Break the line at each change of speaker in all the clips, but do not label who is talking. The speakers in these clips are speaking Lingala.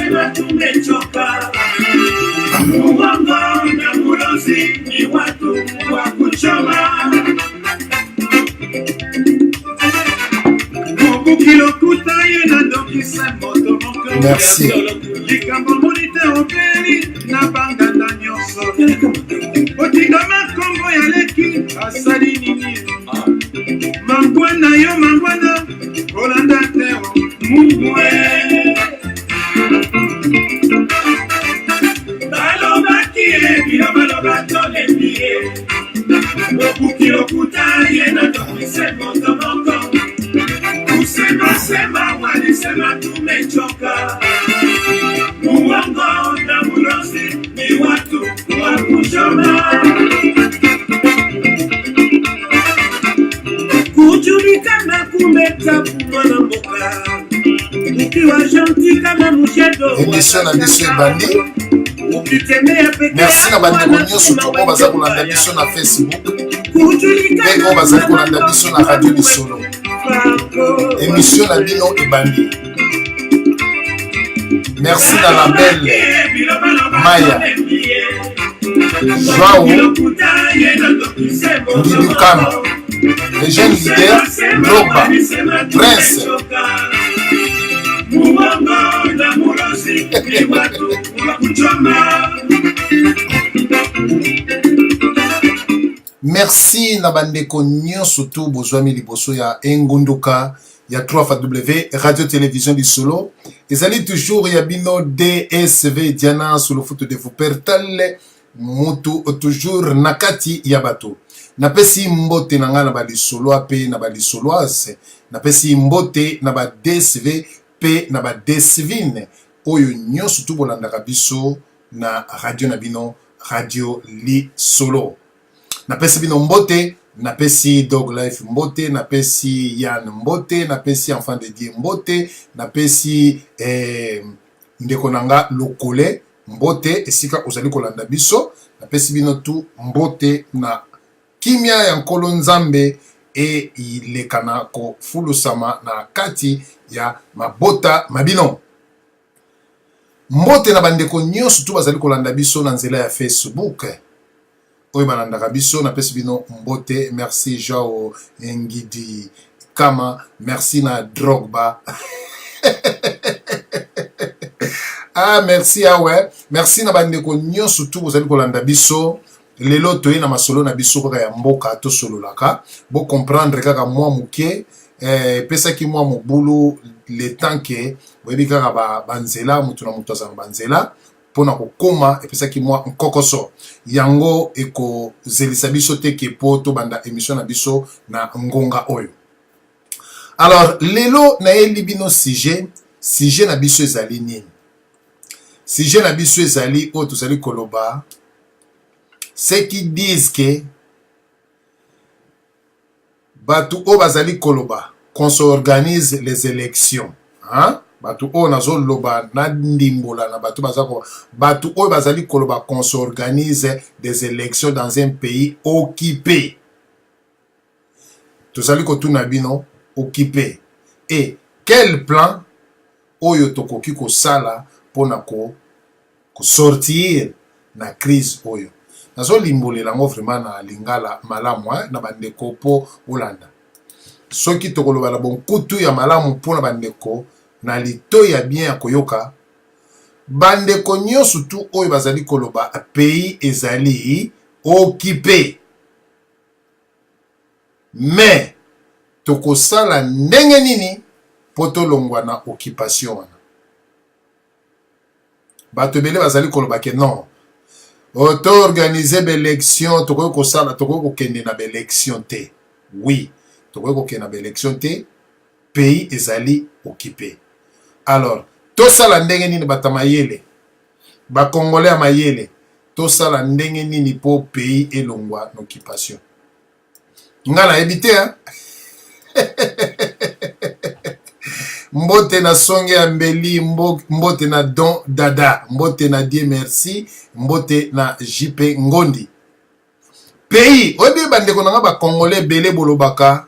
sema tumechoka. Uongo na ulozi ni watu wa kuchoma.
Merci.
Sema walisema tumechoka. Uongo na ulozi ni watu wa kuchoma. Kujulikana kumetabu mwana mboka. Ukiwa gentil kama mshedo.
Émission na biso ebandi.
Ukitemea peke.
Merci na bandi konyo surtout ko baza kolanda biso na Facebook. Pe ko baza kolanda biso na Radio Lisolo. Émission la bino ebandi. Merci à la belle Maya Joao Ndidukama, les jeunes leaders Drogba, Prince. Merci na bandeko nyonso tu bozwami liboso ya engunduka ya 3W Radio Télévision du Solo. Ezali toujours ya bino DSV Diana sur le foot de vous pertal mutu toujours nakati ya bato. Napesi mbote na nga na bali solo pe na bali soloise. Napesi mbote na ba DSV pe na ba DSVine. Oyo nyonso tu bolandaka biso na radio na bino Radio Li Solo. Napesi bino mbote, napesi Dog Life mbote, napesi Yann mbote, napesi Enfant de Dieu mbote, napesi ndeko nanga lokole mbote, esika ozali kolanda biso, napesi bino tu mbote na kimia ya nkolo nzambe e ilekana ko fulusama na kati ya mabota mabino. Mbote na bandeko nyonso tu bazali kolanda biso na nzela ya Facebook. Oyo balandaka biso na pesi bino mbote. Merci Joao Ngidi Kama, merci na Drogba. Ah merci awe, merci na bandeko nyonso tu bozali kolanda biso. Lelo toye na masolo na biso kaka ya mboka to sololaka. Bo comprendre kaka mwa muke pesa ki mwa mobulu le temps que boyebi kaka banzela mutu na mutu azana banzela pona kokoma epesa ki mwa nkokoso yango eko zelisa biso te ke po to banda émission na biso na ngonga oyo. Alors lelo na yeli bino sujet na biso ezali nini? Sujet na biso ezali o tozali koloba ceux qui disent que batu o bazali koloba qu'on s'organise les élections, hein? Batu o nazo loba na ndimbola na batu bazako batu o bazali koloba qu'on s'organise des élections dans un pays occupé. Tozali kotuna bino occupé. Et quel plan oyo tokoki ko sala pona ko sortir na crise oyo? Nazo limbolela ngo vraiment na lingala malamu na bandeko po Olanda. Soki tokoloba la bon kutu ya malamu pona bandeko na lito ya bien ya koyoka bandeko nyonso tu oyo bazali koloba pays ezali occupé. Mais tokosala ndenge nini poto longwa na occupation wana? Bato bele bazali koloba ke non. Auto-organiser l'élection, toko kosala, toko kokende na l'élection te. Oui, toko kokende na l'élection te. Pays ezali occupé. Alors, to sala ndenge nini batamayele, ba Congolais a mayele, to sala ndenge nini po pays elongwa na occupation. Ngala ebite hein? Mbote na songe ya mbeli, mbote na don dada, mbote na die merci, mbote na JP Ngondi. Pays, oyebi bandeko nanga ba Congolais belé bolobaka,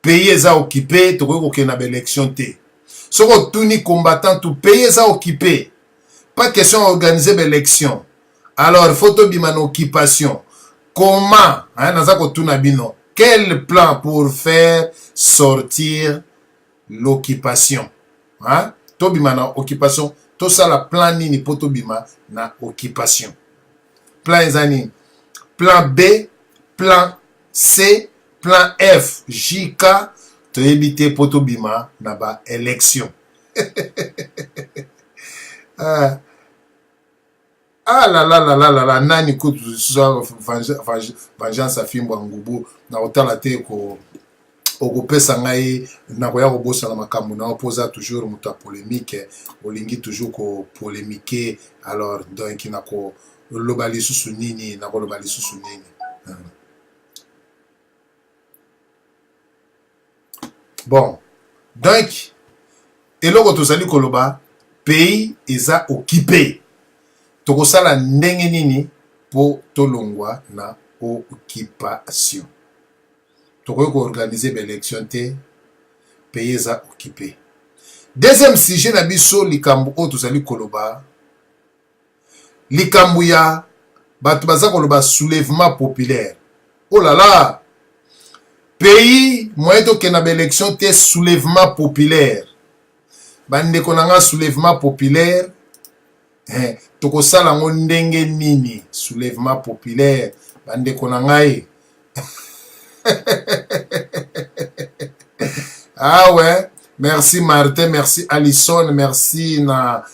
pays eza occupé, tokoki kokende na élection te. Ce que tous les combattants, tout pays ça occupé. Pas question d'organiser l'élection. Alors, photo bima occupation. Comment, hein, quel plan pour faire sortir l'occupation? Hein? To bima na occupation. Tout ça la plan ni poto bima na occupation. Plan ezani. Plan B, plan C, plan F, JK, to éviter poto bima na ba élection. Ah là là là là là là, nani kutu vengeance afimbo ngubu na otala te ko okopesa ngai na koya kobosa na makambo na oposa toujours muta polémique olingi toujours ko polémiquer alors donc na ko lobali susu nini na ko lobali susu nini. Bon donc eloko tozali koloba pays eza occupé. Tokosala ndenge nini po tolongwa na occupation. Tokoki organiser l'élection te pays eza occupé. Deuxième sujet na biso likambo o tozali koloba. Likambo ya batu baza koloba soulèvement populaire. Oh là là. Pays moyen to ke na élection te soulèvement populaire. Bande konanga soulèvement populaire. Tokosala ngo ndenge nini soulèvement populaire bande konangai. Ah ouais, merci Martin, merci Alison, merci na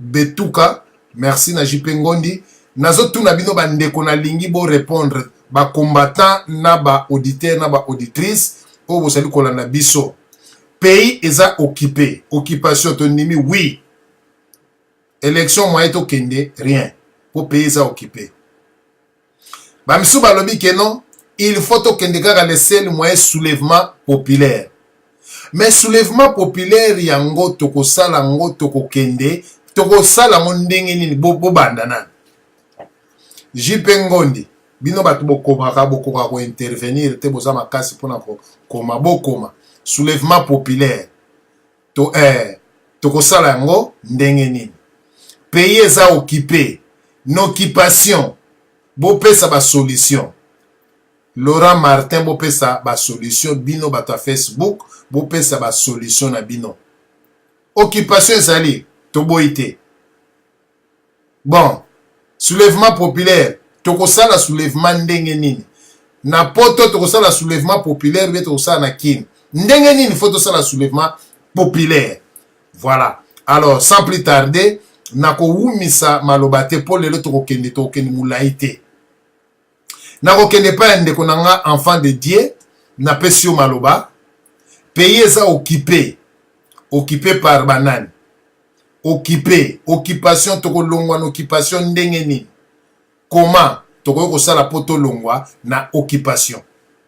Betuka, merci na JP Ngondi. Nazo tuna bino bande kona lingi bo répondre ba combattant na ba auditeur na ba auditrice o bo sali kolanda biso. Pays eza occupé, occupation to nimi oui. Élection moyen to kende rien pour pays ça occupé. Bamisu balobi que non, il faut to kende kaka laisser le moyen soulèvement populaire. Mais soulèvement populaire yango toko sala ngo toko kende, toko sala ngo ndenge nini bo bandana. JP Ngondi, bino batu bokomaka bokoka ko intervenir te boza makasi pona ko koma bokoma. Soulèvement populaire. Toko sala ngo ndenge nini. Pays eza occupé, n'occupation, bo pesa ba solution. Laurent Martin bo pesa ba solution, bino bata Facebook, bo pesa ba solution na bino. Occupation ezali, toboite. Bon, soulèvement populaire, tokosala soulèvement ndenge nini. Na poto tokosala soulèvement populaire, be tokosala na kin. Ndenge nini faut tosala soulèvement populaire. Voilà. Alors, sans plus tarder, nako wumisa malobate po lelo tokokende mulaite. Nako kende pa ndeko nanga enfant de Dieu na pesio maloba. Pays eza occupé. Occupé par banane. Occupé. Occupation toko longwa na occupation ndenge nini. Comment toko kosala poto longwa na occupation.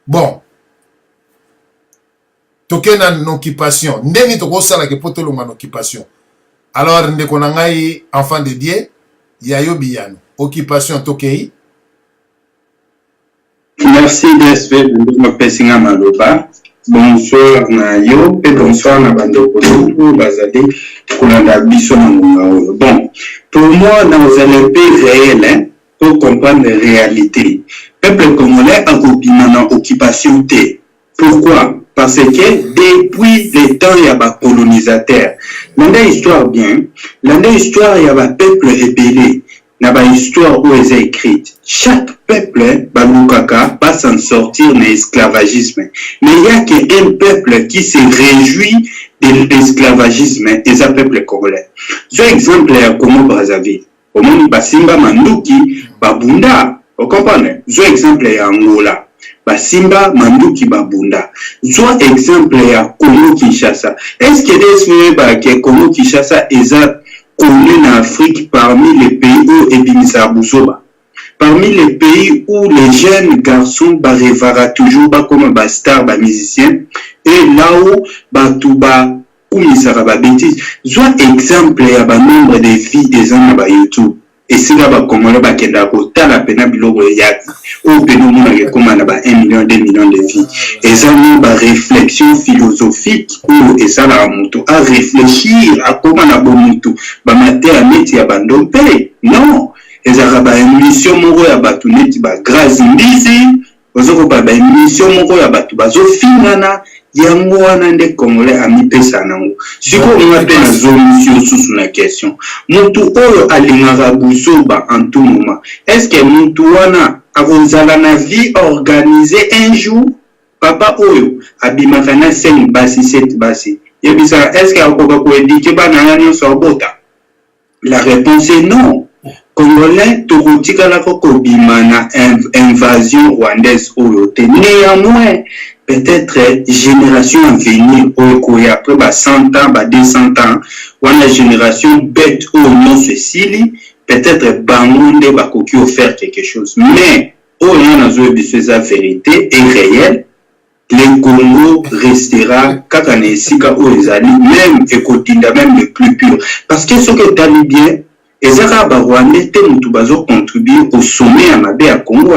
Bon. Toke na occupation. Ndenge toko sala ke poto longwa na occupation. Alors, ndeko nangai enfant de Dieu, yayo biyano. Occupation tokei.
Merci DSV de me pesinga maloba. Bonsoir na yo et bonsoir na bandeko tout bazali kolanda biso na ngonga. Bon, pour moi dans un pays réel hein, pour comprendre la réalité. Peuple congolais a obima na occupation T. Pourquoi? Parce que depuis le temps, il y a des colonisateurs. Dans l'histoire bien, dans l'histoire, il y a des peuples rébellés. Dans l'histoire où ils sont écrites. Chaque peuple, Balukaka, va s'en sortir de l'esclavagisme. Mais il n'y a qu'un peuple qui se réjouit de l'esclavagisme, et c'est le peuple congolais. Sur exemple, il y a Congo Brazzaville. Au monde, Basimba Manduki, Babunda. Vous comprenez? Sur exemple, il y a Angola. Basimba Manduki Babunda. Soit exemple ya Congo Kinshasa. Est-ce que des Congo Kinshasa est connu en Afrique parmi les pays où Ebimisa Bouzoba? Parmi les pays où les jeunes garçons rêvera toujours comme ba star, ba musicien, et là où Batuba ou Misara ba bêtise. Soit exemple ya ba nombre de vies des gens ba YouTube. esika bakongole bakenda kotala pena biloko ya oyo pena omonaka ekóma na ba 1 million 2 millions de vie eza mo baréflexion philosophique oyo esalaka moto aréfléchir akóma na bomotu bamateya neti ya bandompe non ezalaka baémission moko ya bato neti bagrâce mbisi ozokoba baémission moko ya bato bazofingana yango wana nde congolais amipesa nango sikoyo nga mpe nazomisi susu na question mutu oyo alingaka buzoba en tout moment est-ce que mutu wana akozala na vie organisée un jour papa oyo abimaka na 5 basi 7 basi yebisa est-ce que akoka koédike bana ya nyonso abota la réponse est non congolais tokotikalaka kobima na invasion rwandaise oyo te néanmoins peut-être génération à venir après 100 ans 200 ans wana génération bête ou non ceci peut-être bangonde bakoki faire quelque chose mais on a la vérité est réelle le Congo restera kakanesika ou ezali même ekotinda même le plus pur parce que ce que t'as bien ezaka ba Rwandais te mutu bazo contribuer au sommet à mabe à Congo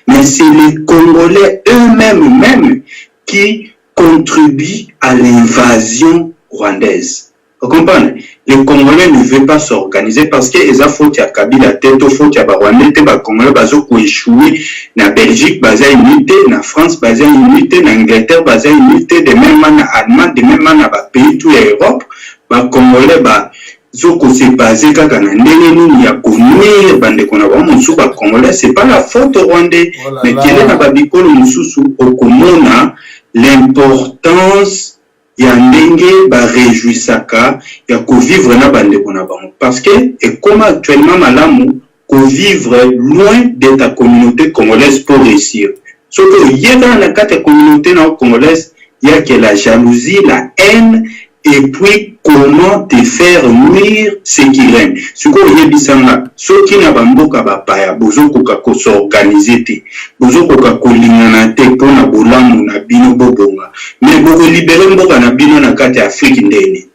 mais c'est les Congolais eux-mêmes même qui contribuent à l'invasion rwandaise. Vous comprenez? Les Congolais ne veulent pas s'organiser parce que les faute à Kabila tête au faute à Rwandais te ba Congolais bazo ko échouer na Belgique basé unité na France basé unité na Angleterre basé unité de même en Allemagne de même en ba pays tout l'Europe ba Congolais ba zoko se basé kaka na ndenge nini ya konir bande kona ba musu ba Congolais c'est pas la faute rwandais mais quelle est la bikolo mususu okomona l'importance ya ndenge ba réjouissaka ya ko vivre na bande kona ba parce que et comme actuellement malamu ko vivre loin de ta communauté congolaise pour réussir surtout yeda na kata communauté na congolaise il y a que la jalousie la haine et puis comment te faire nuire ce qui règne. Ce qu'on y a dit, ce qui n'a pas mboka bapaya, bozo koka ko s'organiser te, bozo koka ko lingana te pour na bolamu na bino bobonga. Mais boko libérer mboka na bino na kati Afrique ndene.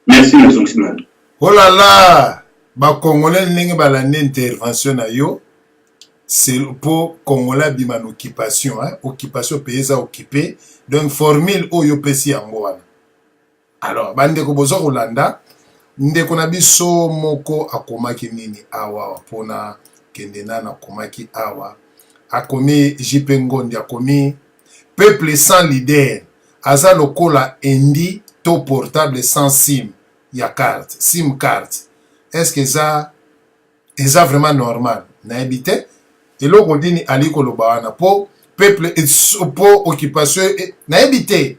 Merci na zonsimado.
Oh là là, ba Congolais ndenge balande intervention na yo, c'est pour Congolais biman occupation, hein, occupation pays à occuper, donc formule oyo pesi yango wana. Alors, bandeko bozo Rolanda, ndeko na biso moko akomaki nini awa pona kendena na komaki awa akomi JP Ngondi akomi peuple sans leader aza lokola endi to portable sans SIM ya carte SIM carte est-ce que ça vraiment normal na habité et loko dini aliko lobawana po peuple po occupation na habité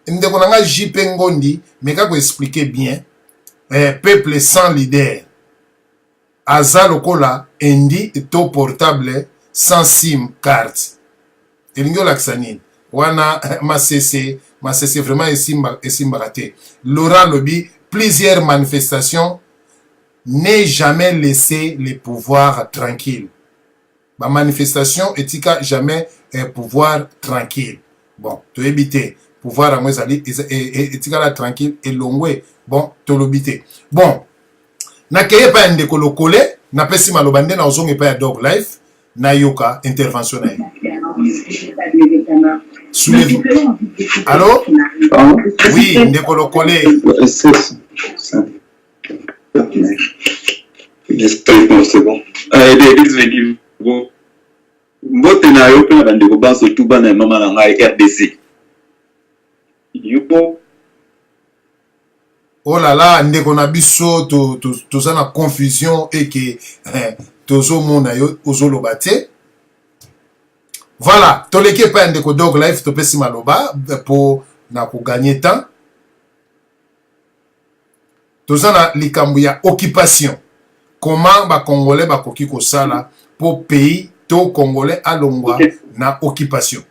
ndeko nanga JP Ngondi mais kako expliquer bien peuple sans leader aza lokola endi to portable sans SIM carte elingo laksanine wana masese vraiment esimba te Laurent Lobi plusieurs manifestations n'est jamais laissé les pouvoirs tranquilles ba manifestation etika jamais pouvoir tranquille bon to éviter pouvoir à moi zali etika tranquille et longwe bon tolobité bon na keye pa ndeko lokole na pesi malobande na ozonge pa ya dog life na yoka intervention na soulève allô oui ndeko lokole
c'est bon mbote na yo pe na ndeko banso tuba na mama na ngai RDC yupo
oh là là ndeko na biso toza na confusion et que tozo mona yo ozoloba te voilà toleke pa ndeko dog life topesi maloba pour na ko gagner temps toza na likambo ya occupation comment ba congolais ba koki ko sala pour pays to congolais alongwa na occupation.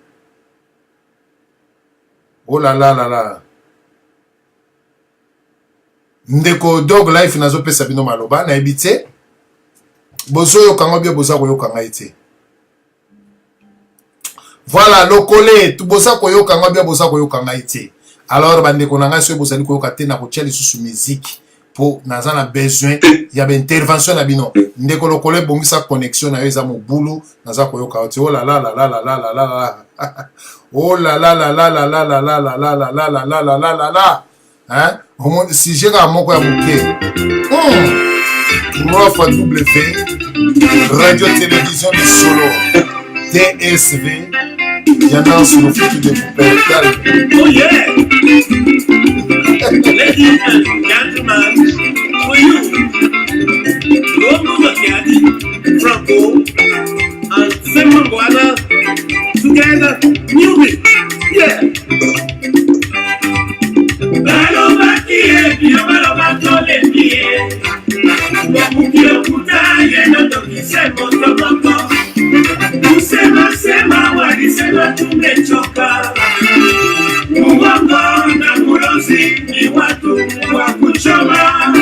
Oh là là là là. Ndeko dog life nazo pesa bino maloba na ebite. Bozo yo kanga bia boza ko yo kanga ite. Voilà lokole tu boza ko yo kanga bia boza ko yo kanga ite. Alors bande ko nanga so bozali ko yoka te na ko tia lisusu musique po naza na besoin ya ba intervention na bino ndeko lokole bongisa connexion na yo eza mobulu naza koyoka oti oh la la la la la la la la oh la la la la la la la la la la la la la la la la la hein si j'ai ka moko ya muke Trofa W Radio Télévision du Solo DSV Yana sur le foot de Pertal.
Oh yeah! Ladies and gentlemen, for you, Lobo Makiadi, Franco, and Simon Guana, together, music, yeah! Balo Makie, Balo Matole Pie, Bokukio Kutaye, Notoki Semo Tomoto, Sema walisema tumechoka, uongo na ulozi ni watu wa kuchoma.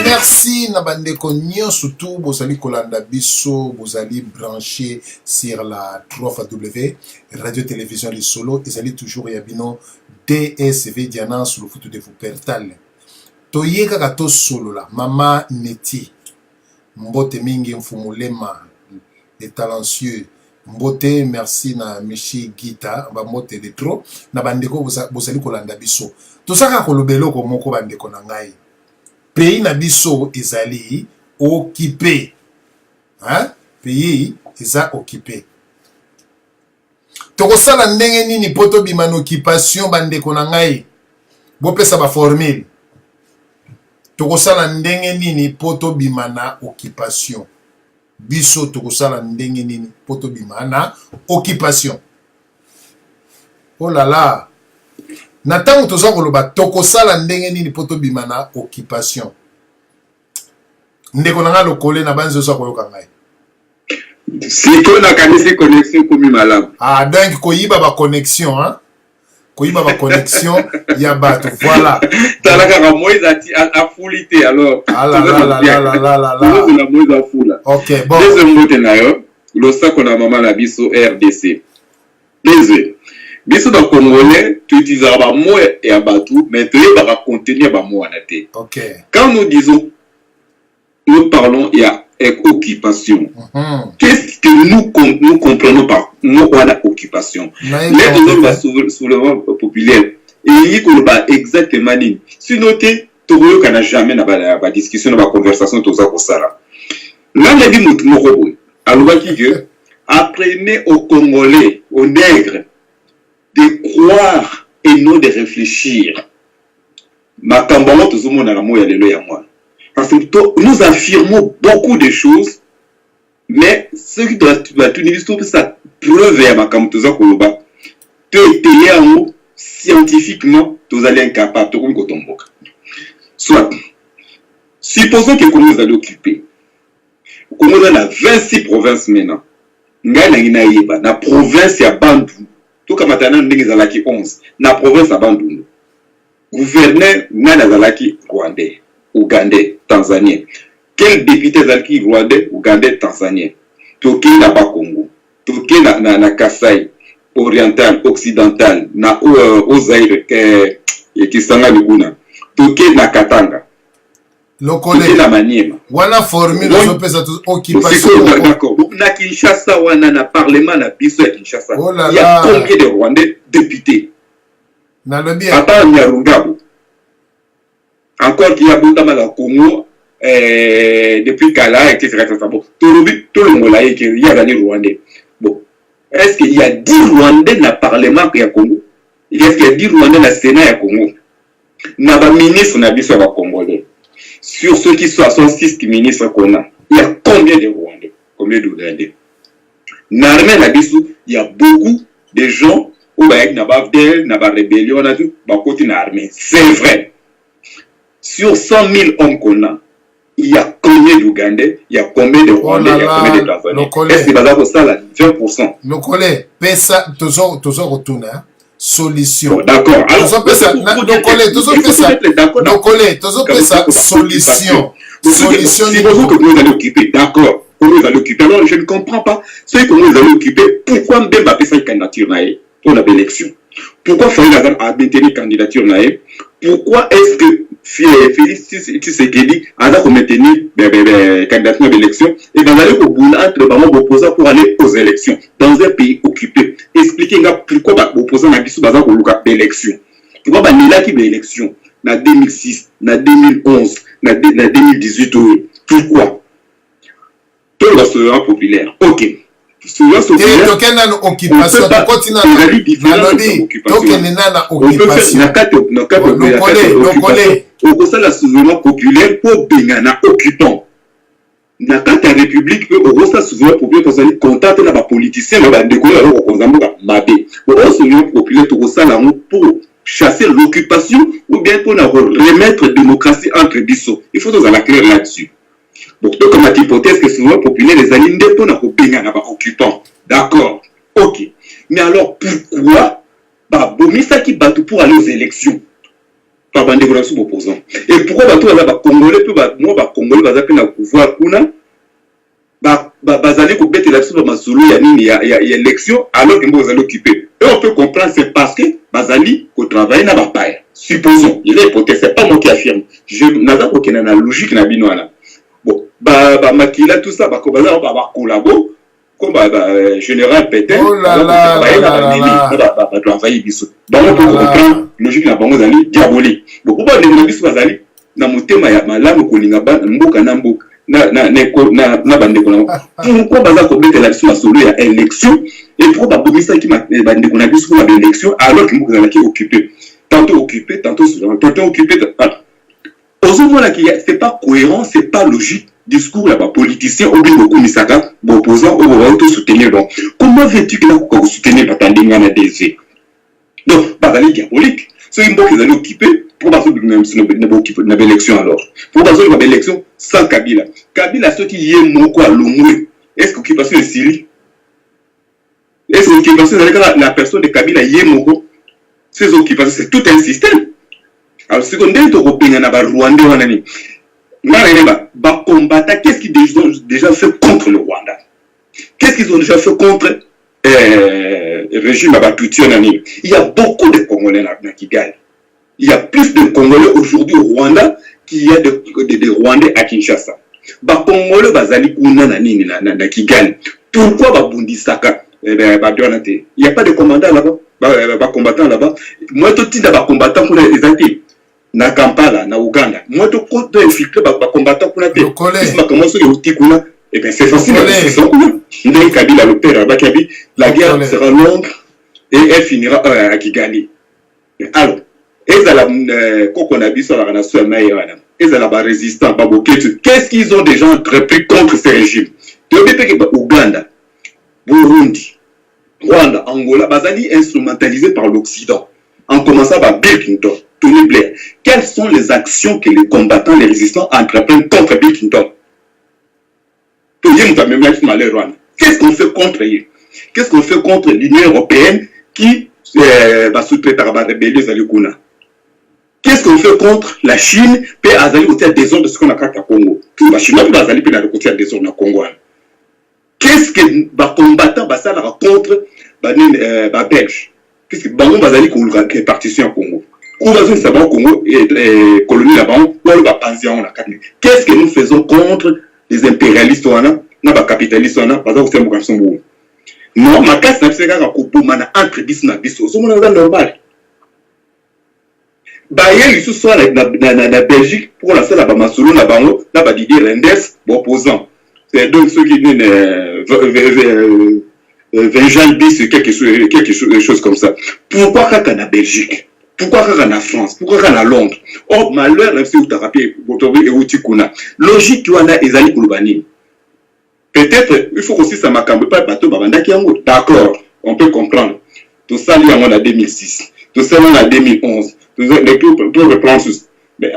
Merci na bandeko nyonso tu bozali kolanda biso bozali branché sur la 3W Radio Télévision du Solo ezali toujours ya bino DSV Diana sur le foot de Wuppertal. Toyeka kato solo la Mama Neti Mbote mingi mfumulema les talentueux Mbote merci na Michi Gita ba mbote de trop na bandeko bozali kolanda biso tosaka kolobelo ko moko bandeko na ngai pays na biso ezali occupé hein pays eza occupé tokosala ndenge nini poto bima na occupation bandeko na ngai bopesa ba formule tokosala ndenge nini poto bima na occupation biso tokosala ndenge nini poto bima na occupation oh là là na tango toza koloba tokosala ndenge nini poto bima na occupation ndeko nanga lokole na banzi oza koyoka ngai
siko na kanisi connexion komi malamu
donc koyiba ba connexion hein koyiba ba connexion ya bato voilà
talaka ka Moïse a fulité alors
ah la la la la la la la
la Moïse a fula
OK bon
deuxième mbote na yo lo sako na mama na biso RDC deuxième biso ba congolais tu utilises ba mot et abatu mais tu va contenir ba mot na te
OK
quand nous disons nous parlons il y a occupation. Qu'est-ce que nous comprenons par mot occupation? L'aide au soulèvement populaire. Et il y a exactement dit. Si noté, tu vois qu'on n'a jamais la discussion, la conversation, tout ça, là. Là, on a dit Morobo. Alors, apprenez aux Congolais, aux nègres, de croire et non de réfléchir. Ma cambamo, tout le monde a la mot, il y a moi. Parce que nous affirmons beaucoup de choses, mais ce qui doit tenir tout ça preuve à ma camtosa koloba, tu es en mot scientifiquement, tu es incapable de tomber. Soit, supposons que nous allons occuper, comme on a 26 provinces maintenant, la province à Bandou, tout comme maintenant nous avons 11, la province à Bandou, gouverneur Nazalaki rwandais. Ougandais, Tanzanien. Quel député zalki rwandais, Ougandais, Tanzanien? Toké na Bakongo, toké na Kasai, oriental, occidental, na Ozaire, qui sanga luguna, toké na Katanga.
Toké
na Maniema.
Wana formule, on peut s'être occupation.
D'accord. Na Kinshasa, wana na parlement, na biso ya Kinshasa.
Oh là là.
Il y a combien de Rwandais députés?
Na le bien.
Papa Nyarungabo. Encore qu'il y a beaucoup de Congo, depuis Kala, etc. Bon, tout le monde là, il y a gagné Rwandais. Bon, est-ce qu'il y a 10 Rwandais dans le Parlement qui a Congo? Est-ce qu'il y a 10 Rwandais dans le Sénat à Congo? N'a pas ministre n'a pas de Congolais. Sur ceux qui sont à 66 ministres qu'on a, il y a combien de Rwandais? Combien de Rwandais? L'armée n'a pas il y a beaucoup de gens où il n'y a pas de rébellion, il y a côté de l'armée. C'est vrai. Sur 100 000 hommes qu'on a, il y a combien d'Ougandais, il y a combien de Rwandais, il y a combien de Tanzaniens? Est-ce que ça là 20%?
Le collègue, pesa, toujours retourner. Solution.
D'accord.
Alors, solution. Solution.
Si vous que vous allez occuper, d'accord. Comment vous allez occuper? Alors, je ne comprends pas. Ceux que vous allez occuper, pourquoi même appeler ça une candidature pour la élection? Pourquoi faire la maintenir candidature naïe? pourquoi est-ce que Félix Tshisekedi a maintenir candidature à l'élection et va aller au bout entre les opposants pour aller aux élections dans un pays occupé? Expliquez-moi pourquoi les opposants n'ont pas eu d'élection. Pourquoi il y a eu d'élection en 2006, en 2011, en 2018? Pourquoi? Tout le souverain populaire. Ok. Souverain populaire. On peut faire la souverain populaire pour Bengana occupant. Dans la République, on a souverain populaire pour aller contacter les politiciens, les décoller au Mabé. On a souverain populaire pour chasser l'occupation ou bien pour remettre la démocratie entre bisous. Il faut nous en clair là-dessus. Donc, comme la hypothèse que souvent populaire les alliés pour nous occupants. D'accord. Ok. Mais alors, pourquoi Bomisa qui bat pour aller aux élections par des relations opposants? Et pourquoi tout les Congolais, moi, Congolais, va pouvoir aller pour bête l'élection dans Mazulu, il y a élection alors que vous allez occuper. Et on peut comprendre, c'est parce que Bazali au travail n'a pas paye. Supposons, il y a une hypothèse, c'est pas moi qui affirme. Je n'ai pas aucune logique na binoana. Bon, Makila tout ça, on va collaborer comme général Pétain.
Oh là là,
on peut comprendre logique na bango zali diabolique. Bon, pourquoi les gens bazali na motema ya malamu kolinga mboka na mboka na bandeko na pourquoi baza ko beta la solo ya élection et pourquoi bomisa qui bandeko na biso pour l'élection alors que mboka zali occupé tantôt occupé tantôt occupé. Aujourd'hui là c'est pas cohérent, c'est pas logique. Discours là-bas, politiciens, ou bien beaucoup misaka, opposants, ou bien tout soutenir. Donc, comment veux-tu que vous soutenir par Tandinga DSV? Donc, bazali diabolique. C'est une banque qui est occupée, pour passer de l'élection alors. Pour passer de l'élection sans Kabila. Kabila, ce qui y est moko à l'omoué. Est-ce que l'occupation est Syrie? Est-ce que l'occupation avec la personne de Kabila y est moko? Ces occupations, c'est tout un système. Alors, secondaire, tu européen, na Rwanda, wanani. Combattant, qu'est-ce qu'ils ont déjà fait contre le Rwanda? Qu'est-ce qu'ils ont déjà fait contre le régime Abatouti-Onani? Il y a beaucoup de Congolais dans Kigali. Il y a plus de Congolais aujourd'hui au Rwanda qu'il y a de Rwandais à Kinshasa. Congolais bazali kuna nani na Kigali. Pourquoi Babundisaka? Il n'y a pas de commandant là-bas, combattant là-bas. Moi, tout le temps, combattant pour les actifs. Na Kampala, na Uganda. Moi, tout le temps, infiltrer les combattants pour la terre. Et bien, c'est facile. C'est Kabila, le père, la guerre sera longue et elle finira à Kigali. Alors, qu'est-ce qu'ils ont déjà entrepris contre ces régimes? Ouganda, Burundi, Rwanda, Angola, Bazali instrumentalisés par l'Occident. En commençant par Bill Clinton, Tony Blair. Quelles sont les actions que les combattants, les résistants entreprennent contre Bill Clinton? Qu'est-ce qu'on fait contre eux? Qu'est-ce qu'on fait contre l'Union européenne qui va soutenir la rébellion Zalikuna? Qu'est-ce qu'on fait contre la Chine et Azali au des zones de ce qu'on a au Congo? Tout la Chine va Azali au des zones au Congo. Qu'est-ce que les combattants va contre les Belges? Qu'est-ce que Bango Bazali qu'on répartition au Congo? Où va se savoir Congo et colonie là-bas, où va penser en la carne? Qu'est-ce que nous faisons contre les impérialistes ou les capitalistes ou parce que c'est un garçon beau? Non, ma casse c'est qu'à Kopomana entre bis na biso, c'est mon normal. Bayer ils sont la Belgique pour la salle là-bas Masolo là-bas là-bas Didier Renders opposant. C'est donc ceux qui viennent Vengeance bis quelque chose comme ça. Pourquoi quand en Belgique? Pourquoi quand en France? Pourquoi quand en Londres? Oh malheur même si vous tapez et Utikuna. Logique tu en a ezali Kulubani. Peut-être il faut aussi ça m'a camé pas bateau babanda qui en d'accord, on peut comprendre. Tout ça il y a en 2006. Tout ça en 2011. Tout reprendre mais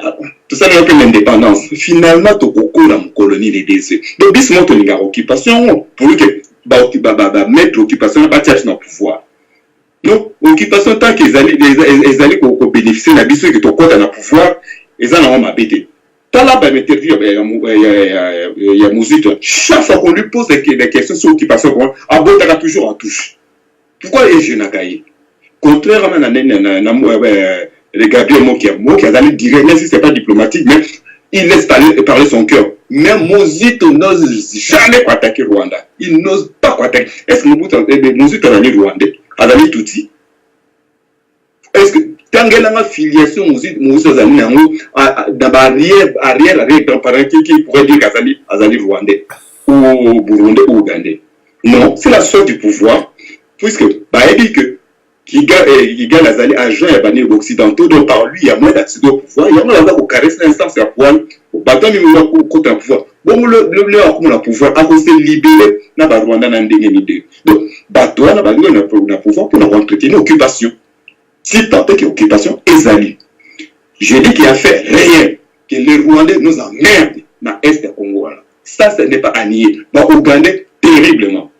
tout ça il y a une indépendance. Finalement tu au la colonie des DC. Donc bis monte une occupation pour que mettre l'occupation à partir de pouvoir. Donc, l'occupation, tant qu'ils allaient bénéficier de la biso et que ton compte à pouvoir, ils en ont m'habité. Tant là, il y a musique. Chaque fois qu'on lui pose des questions sur l'occupation, Abo t'as toujours en touche. Pourquoi est-ce que je n'ai pas? Contrairement à Gabriel Moki azali direct, même si c'est pas diplomatique, mais il laisse parler son cœur. Même Mozito n'ose jamais attaquer Rwanda. Il n'ose pas attaquer. Est-ce que Mozito azali rwandais, azali Tutsi? Est-ce que tant qu'il y a une filiation Mozito azali nango dans arrière grand-parent qui pourrait dire qu'azali rwandais ou burundais ou ougandais? Non, c'est la sorte du pouvoir, puisque dit que Kigali azali agent ya bani occidentaux, donc par lui il y a moins d'accéder au pouvoir, il y a moins d'avoir caresser l'instance ya pouvoir, bato mi wa côté pouvoir. Bon le akuma pouvoir a se libérer na ba Rwanda na ndenge ni de. Donc bato na ba na pouvoir pour entretenir occupation. Si tant que occupation ezali. Je dis qu'il a fait rien, que les Rwandais nous emmerdent dans est du Congo. Ça ce n'est pas à nier. Ba Ougandais terriblement.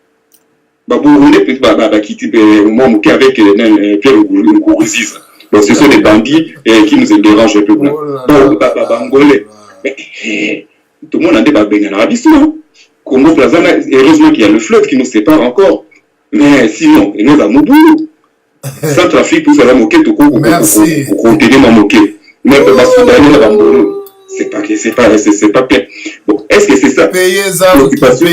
Burundais quitter avec Pierre Nkurunziza. Donc ce sont des bandits qui nous dérangent un peu. Bangolais. Tout le monde a des babengana Abisson. Congo Plaza, heureusement qu'il y a le fleuve qui nous sépare encore. Mais sinon, il nous a Moubou. Centrafrique pour faire moquer tout pour continuer à moquer. Mais c'est pas clair. Bon, est-ce que c'est ça? L'occupation.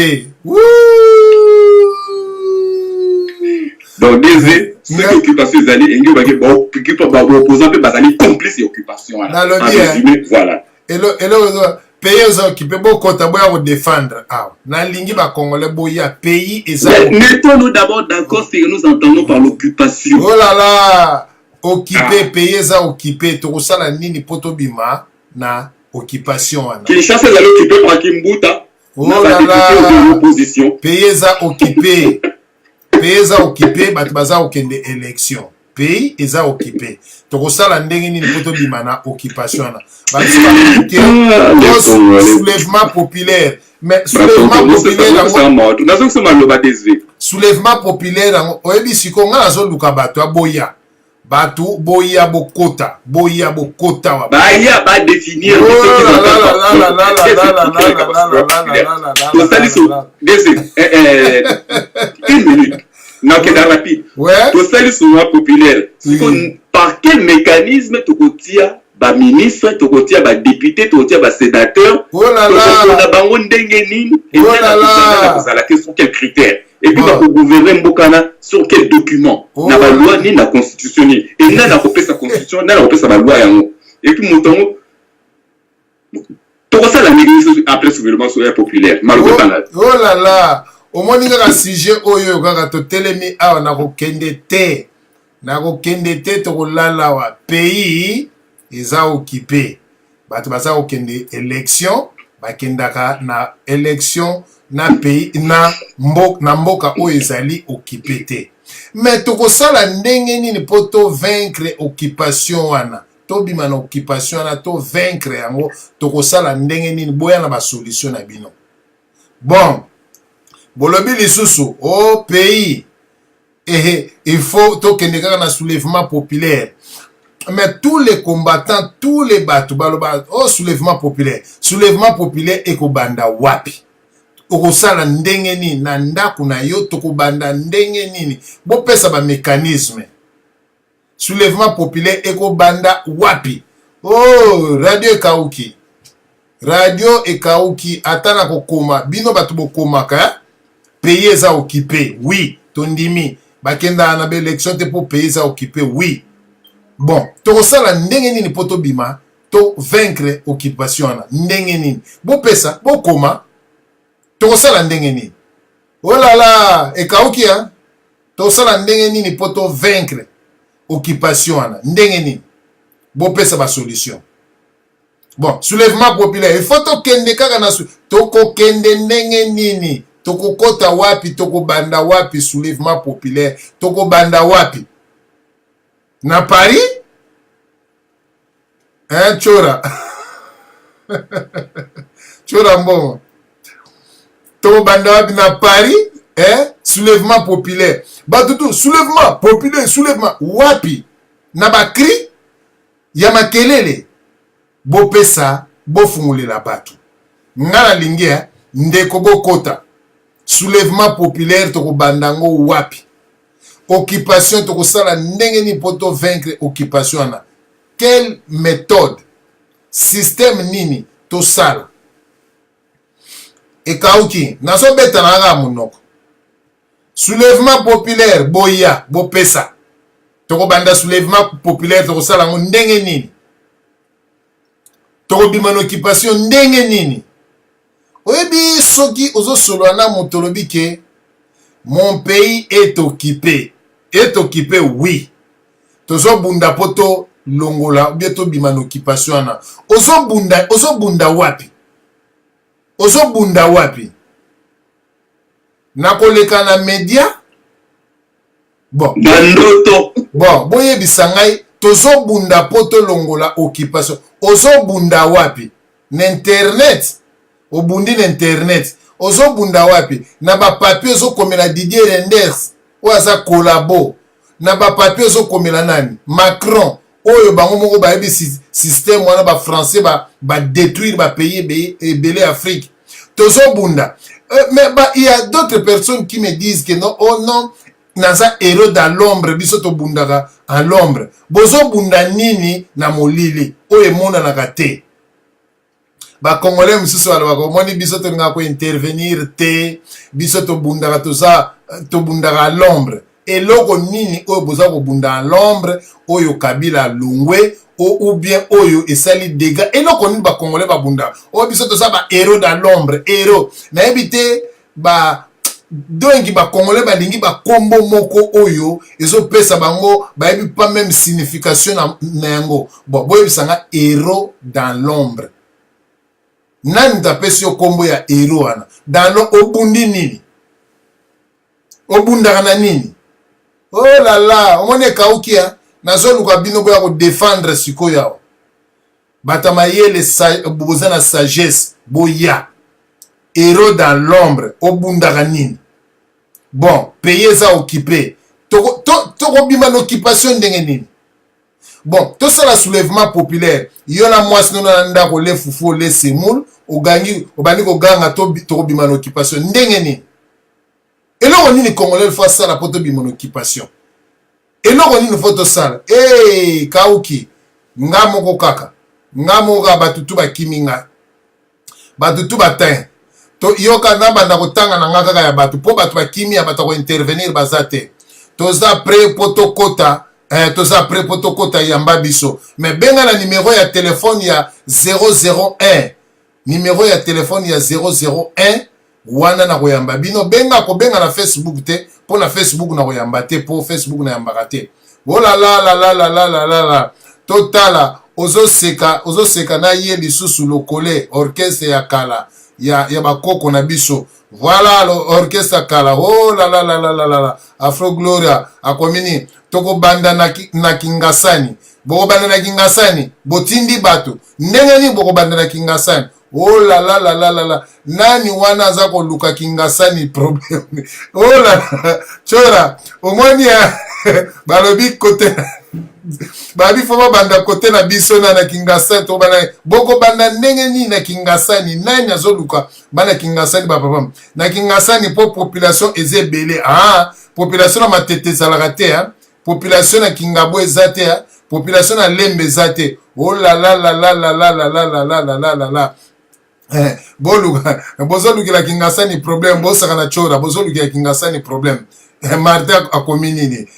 Donc, ceux qui occupation les alliés, ils ont opposant peu basali complice occupation. Voilà.
Et le pays est occupé beaucoup de temps défendre. Na lingi ba congolais boya pays et ça.
Mettons-nous d'abord d'accord ce que nous entendons par l'occupation.
Oh là là, occupé pays est occupé. Tout ça la nini potobima na occupation.
Qui chasse les alliés occupés par Kimbuta.
Oh là là, pays est occupé. Pays est occupé, baza okende élection. Pays est occupé. Toko sala ndenge nini poto bimana occupation na. Soulèvement populaire. Mais soulèvement populaire. Soulèvement populaire. Oyebi siko nga nazo luka bato aboya. Bato boya bokota. Boya bokota.
Baya ba définir. Une minute. Non, qui est rapide. Tout ça, le soulèvement populaire. Par quel mécanisme tu retires ba ministre, tu retires ba député, tu retires ba sénateur?
Oh là là.
Oh là là. Sur quels critères? Et puis, tu gouverner Mbokana sur quel document? Na ba loi ni la constitution ni. Et na la sa constitution, na la sa ba loi yango. Et puis, montango. Tu vois ça la négociation après soulèvement populaire.
Oh là là. Au moins, il y a un sujet où il y a un télémi à un kende to lala pays ils ont occupé. Bato baza okende élection, bakendaka na élection na pays na mboka o ezali occupé te. Mais toko sala ndenge nini poto vaincre occupation wana. To bima na occupation wana to vaincre yango toko sala ndenge nini boya na ba solution na bino. Bon. Bolobi lisusu au pays il faut tokende kaka na soulèvement populaire. Mais tous les combattants, tous les bateaux, oh soulèvement populaire eko banda wapi. Okosala ndenge nini na ndako na yo tokobanda ndenge nini. Bo pesa ba mécanisme. Soulèvement populaire eko banda wapi. Oh radio ekauki atana kokoma bino batu bokomaka. Pays est occupé, oui. Tondimi, bakenda na élection te pour pays est occupé, oui. Bon, to sala ndenge nini poto bima, to vaincre occupation na ndenge nini. Bo pesa, bo koma. To sala ndenge nini. Oh là là, e kauki hein. To sala ndenge nini poto vaincre occupation na ndenge nini. Bo pesa ba solution. Bon, soulèvement populaire, il faut to kende kaka na to ko kende ndenge nini. Toko kota wapi, toko banda wapi, soulèvement populaire, toko banda wapi. Na Paris? Hein, Chora? Chora mbongo. Toko banda wapi na Paris? Hein? Soulèvement populaire. Batutu, soulèvement populaire, soulèvement wapi. Na bakri? Yamakelele. Bo pesa, bo fungule la batu. Ngala lingia, ndeko bo kota. Soulèvement populaire toko bandango wapi. Occupation toko sala ndenge ni poto vaincre occupation na. quelle méthode, système nini, tout ça. Et kauki, naso beta nanga munoko. Soulèvement populaire, boya, bopesa. Toko banda soulèvement populaire, toko sala ndenge nini. Toko bimano occupation ndenge nini. Oyebi soki ozo solwana motolobi ke mon pays est occupé. Est occupé, oui. Tozo bunda poto longola, bieto bimano occupation na. Ozo bunda wapi. Ozo bunda wapi. Nakoleka na media. Bon. Bon, boye bisangai. Tozo bunda poto longola occupation. Ozo bunda wapi. N'internet. Obundi n'internet. Ozo bunda wapi. Na ba papier ozo komela Didier Renders. Oaza kolabo. Na ba papier ozo komela nani. Macron. Oyo bango moko ba ebi système wana ba français ba détruire ba pays belé Afrique. Tozo bunda. Mais il y a d'autres personnes qui me disent que non, oh non, naza héros dans l'ombre, bisoto bundaka en l'ombre. Bozo bunda nini na molili. Oye mona na kate. Ba Congolais misusu wala bako moni bisoto nga ko intervenir te bisoto bundaka to bundaka à l'ombre. Et loko nini oyo boza ko bunda à l'ombre oyo Kabila lungwe ou bien oyo esali dégâts et loko nini ba Congolais ba bunda oyo bisoto sa ba héros dans l'ombre héros na ebité ba donki ba Congolais ba lingi ba kombo moko oyo ezo pesa bango ba ebi pas même signification na yango bon boyo bisanga héros dans l'ombre. Nani tapesi yo kombo ya héros wana dans obundi nini obunda kana nini. Oh là là, on est kaukia nazo luka bino boya ko défendre sikoya batamaye les boza na sagesse boya héros dans l'ombre obunda kanini. Bon payer ça occupé to bima l'occupation ndenge nini. Bon tout ça la soulèvement populaire yona mwasi nona ndako le fufu le semoul ogangi obani ko ganga to bima l'occupation ndenge nini. Et là, on est Congolais fois ça la poto bimon occupation. Et là, on est une photo sale. Eh, Kauki, Ngamoko kaka, Ngamoga batutu ba kiminga, batutu batin. To yoka naba na kotanga na ngaka ya batu po batu ba kimi ya batu ko intervenir bazate. Toza pre poto kota, toza pre poto kota yamba biso. Mais benga na numéro ya téléphone ya 001. Numéro ya téléphone ya 001. Wana na koyamba bino benga ko benga na Facebook te pour na Facebook na koyamba te pour Facebook na yamba te. Oh la la la la la la la la totala ozo seka na ye lisusu lokole orchestre ya kala ya bakoko na biso. Voilà l'orchestre kala. Oh la la la la la la Afro Gloria akomini toko banda na Kingasani. Boko banda na Kingasani botindi bato ndenge ni boko banda na Kingasani. Oh la la la la la la. Nani wana zako luka Kingasani problème. Oh la la. Chora. Omoni ya. Balobi kote. Babi foma banda kote na biso na Kingasani. To bana. Boko banda ndenge ni na Kingasani. Nani azo luka. Bana Kingasani ba papa. Na Kingasani po population eze belé. Ah. Population na matete salagate. Population na Kingabo ezate. Population na Lembe ezate. Oh la la la la la la la la la la la la la. Boluga bozoluki la Kingasani problème bosaka na chora bozoluki la Kingasani problème Martin akominini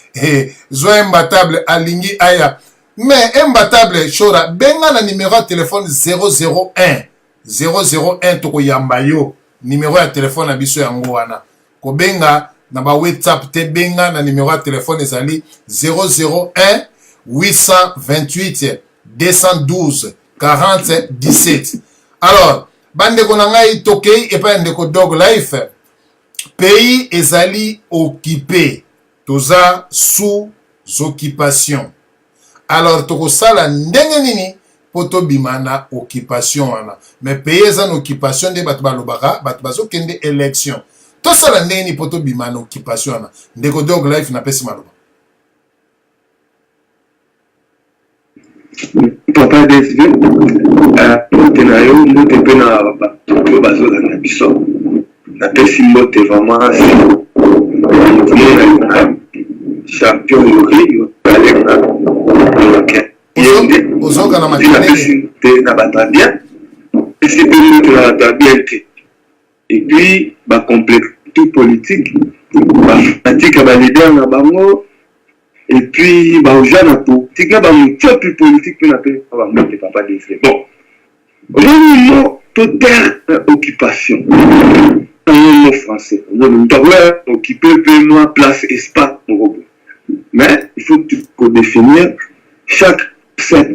zo imbattable alingi aya mais imbattable chora benga na numéro de téléphone 001 toko yamba yo numéro ya téléphone na biso yango wana ko benga na ba WhatsApp te benga na numéro de téléphone ezali 001 828 212 40 17. Alors bande konangai tokei et pas ndeko dog life pays ezali occupé toza sous occupation. Alors toko sala ndenge nini poto bimana occupation wana mais pays ezan occupation de batu balobaka batu bazo kende élection to sala ndenge ni poto bimana occupation wana ndeko dog life na pesi maloba.
Papa DSV, tenayo mote pena bato bazola na biso. Na pesi mote vraiment champion yo kale na. OK. bien. Et c'est bien. Et puis, ma complexité politique, ma fanatique à leader na bango, et puis, ma jeune politique, ma plus politique que n'a pas papa défait. Bon, aujourd'hui, mot totale occupation. Un mot français. Nous devons occuper moi place espace. Mais il faut définir chaque fait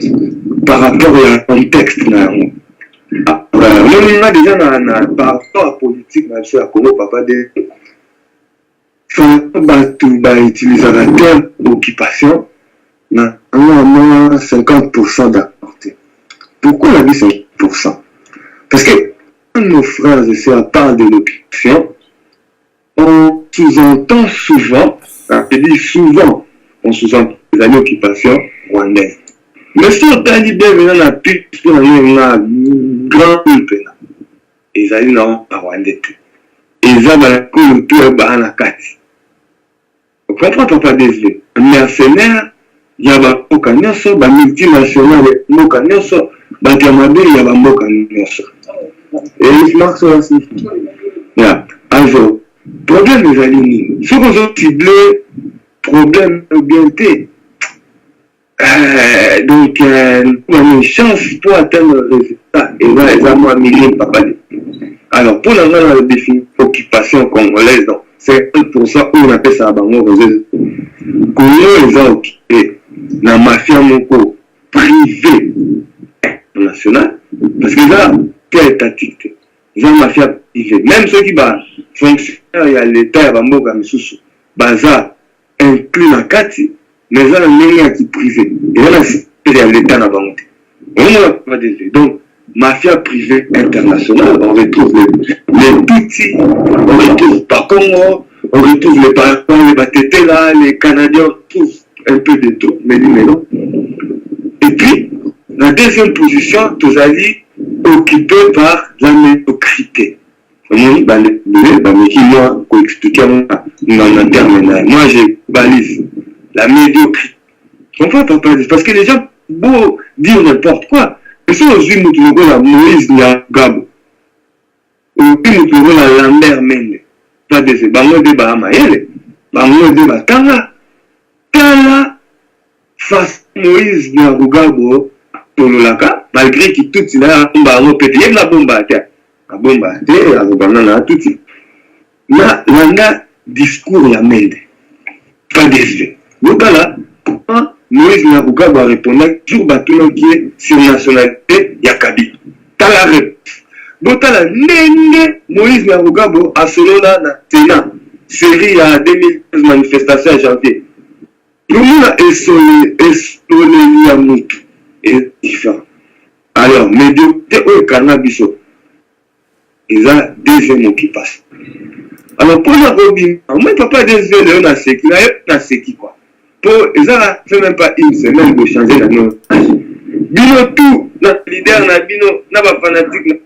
par rapport au contexte. On a déjà par rapport à la politique, même si à Congo, papa de utiliser la terme occupation, on a 50% d'apporté. Pourquoi on a dit 50%? Parce que quand nos frères et sœurs parlent de l'occupation, on sous-entend souvent, je dis souvent, on sous-entend les années d'occupation rwandaises. Mais si on t'a dit bien, on a pu, on a un grand peuple. Ils allaient dans le Rwandais. Ils avaient un peu de kati. Vous comprenez, papa désolé. Un mercenaire, il y a un mokanyoso, un multinational, un mokanyoso, un diamandé, il y a un mokanyoso. Et il marque ça aussi. Alors, problème des alignés. Ce qu'on a ciblé, problème d'orienté. Donc, on a une chance pour atteindre le résultat. Et là, ils ont un millier de papa. Alors, pour la définition occupation congolaise, c'est 1% où on appelle ça à Bango. Comment ils ont occupé la mafia moko privée nationale? Parce que là, quelle étatique? Ils ont une mafia privée. Même ceux qui fonctionnent, il y a l'État, il y a Bango, Misusu. Baza inclut la Kati. Mais ça, il y a qui privé. Et là, il y a l'État dans le monde. Donc, mafia privée internationale, on retrouve les petits, on retrouve pas Congo, on retrouve les Parisiens, les Batétés là, les Canadiens, tous un peu de tout, mais non. Et puis, la deuxième position, tous alliés occupés par la médiocrité. Moi, j'ai balise. La médiocrité. Pourquoi papa dit? Parce que les gens, beau dire n'importe quoi. Mais si on dit la Moïse Gabo, ou puis nous la Lambert Mende, pas de ces bango de Bahamaïle, bango de Batanga, Tala, face Moïse Gabo, Tololaka, malgré que tout il a un barreau pété, il y a la bombe à terre. La bombe à terre, la bombe à tout. Là, on a discours la Mende. Pas désolé. Donc là, Moïse Nabouga va répondre toujours Batoulon qui est sur nationalité Yakabi. T'as la réponse. Donc là, Moïse Nabouga a solo là, Sénat, série à 2015 manifestation à janvier. Pour nous, est différent. Alors, médiocrité au cannabis, ils ont deuxième occupation. Alors, pour la Robin, moi, papa désolé, on a ce qui quoi. Ils ont fait même pas une semaine de changer la note. Bino tout, notre leader, Bino, n'a pas fanatique.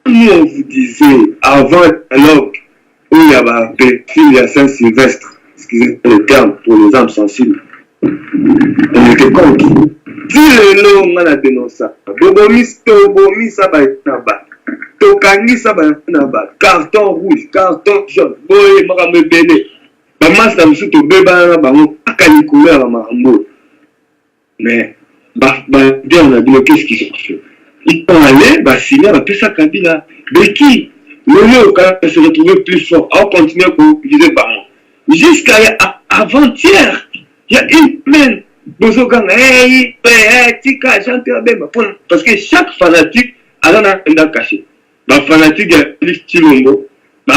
Nous, on vous disait, avant, alors, où il y avait il y a Saint-Sylvestre, excusez le terme pour les âmes sensibles, on était contre. Dis-le, on a dénoncé ça. Bobomis, ça va être là-bas. Tokani, ça va être là-bas. Carton rouge, carton jaune, boye, marame béné. Maman, ça me soute au bébé, akali couleur à marambo. Mais, on a dit, qu'est-ce qu'ils ont fait? Ils sont allés, signer, tout ça, Kabila. Mais qui? Le lieu, quand même, se retrouver plus fort. On continue à utiliser par moi. Jusqu'à avant-hier, il y a une semaine, parce que chaque fanatique a un agenda caché. Le fanatique a plus Chilombo, le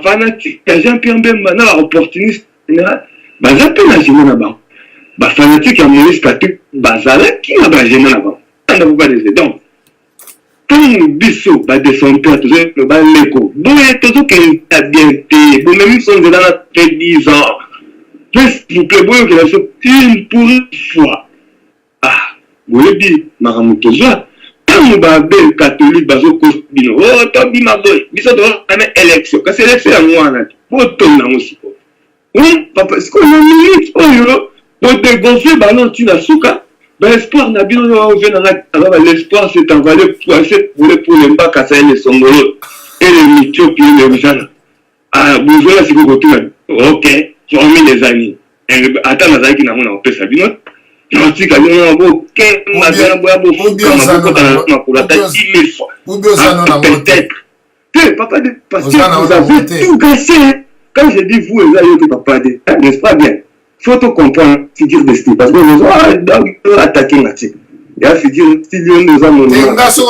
fanatique a Jean-Pierre Mbemba, opportuniste général, le fanatique a Maurice Katou, qui n'a pas gêné là-bas. Donc, quand nous disons de son père, tout le bal l'écho, tout qu'il a bien payé, vous même sont dans la 10 ans. S'il vous plaît, vous que la chose une pour une fois. Ah, vous le dites, Maramoutoza, quand nous avons catholique, bazo costino, oh, tobi ma boy, ils sont dans une élection. Quand c'est l'élection, on a dit, pour tourner aussi. Oui, papa, est-ce qu'on a mis, oh, pour
gonfler ballon tu la souka l'espoir na bino l'espoir s'est envolé pour les mbaka ça les songolo et les mitio puis les gens ah besoin c'est que ok tu as mis les amis attends nazaki na mona opesa bino natika bino bo ke magana boya bo peut-être papa de parce que vous avez tout cassé quand je dis vous les amis papa de n'est-ce pas bien faut tout comprendre figure de style parce que nous avons attaqué là-dessus il y a figure style nous avons ils ont tout cassé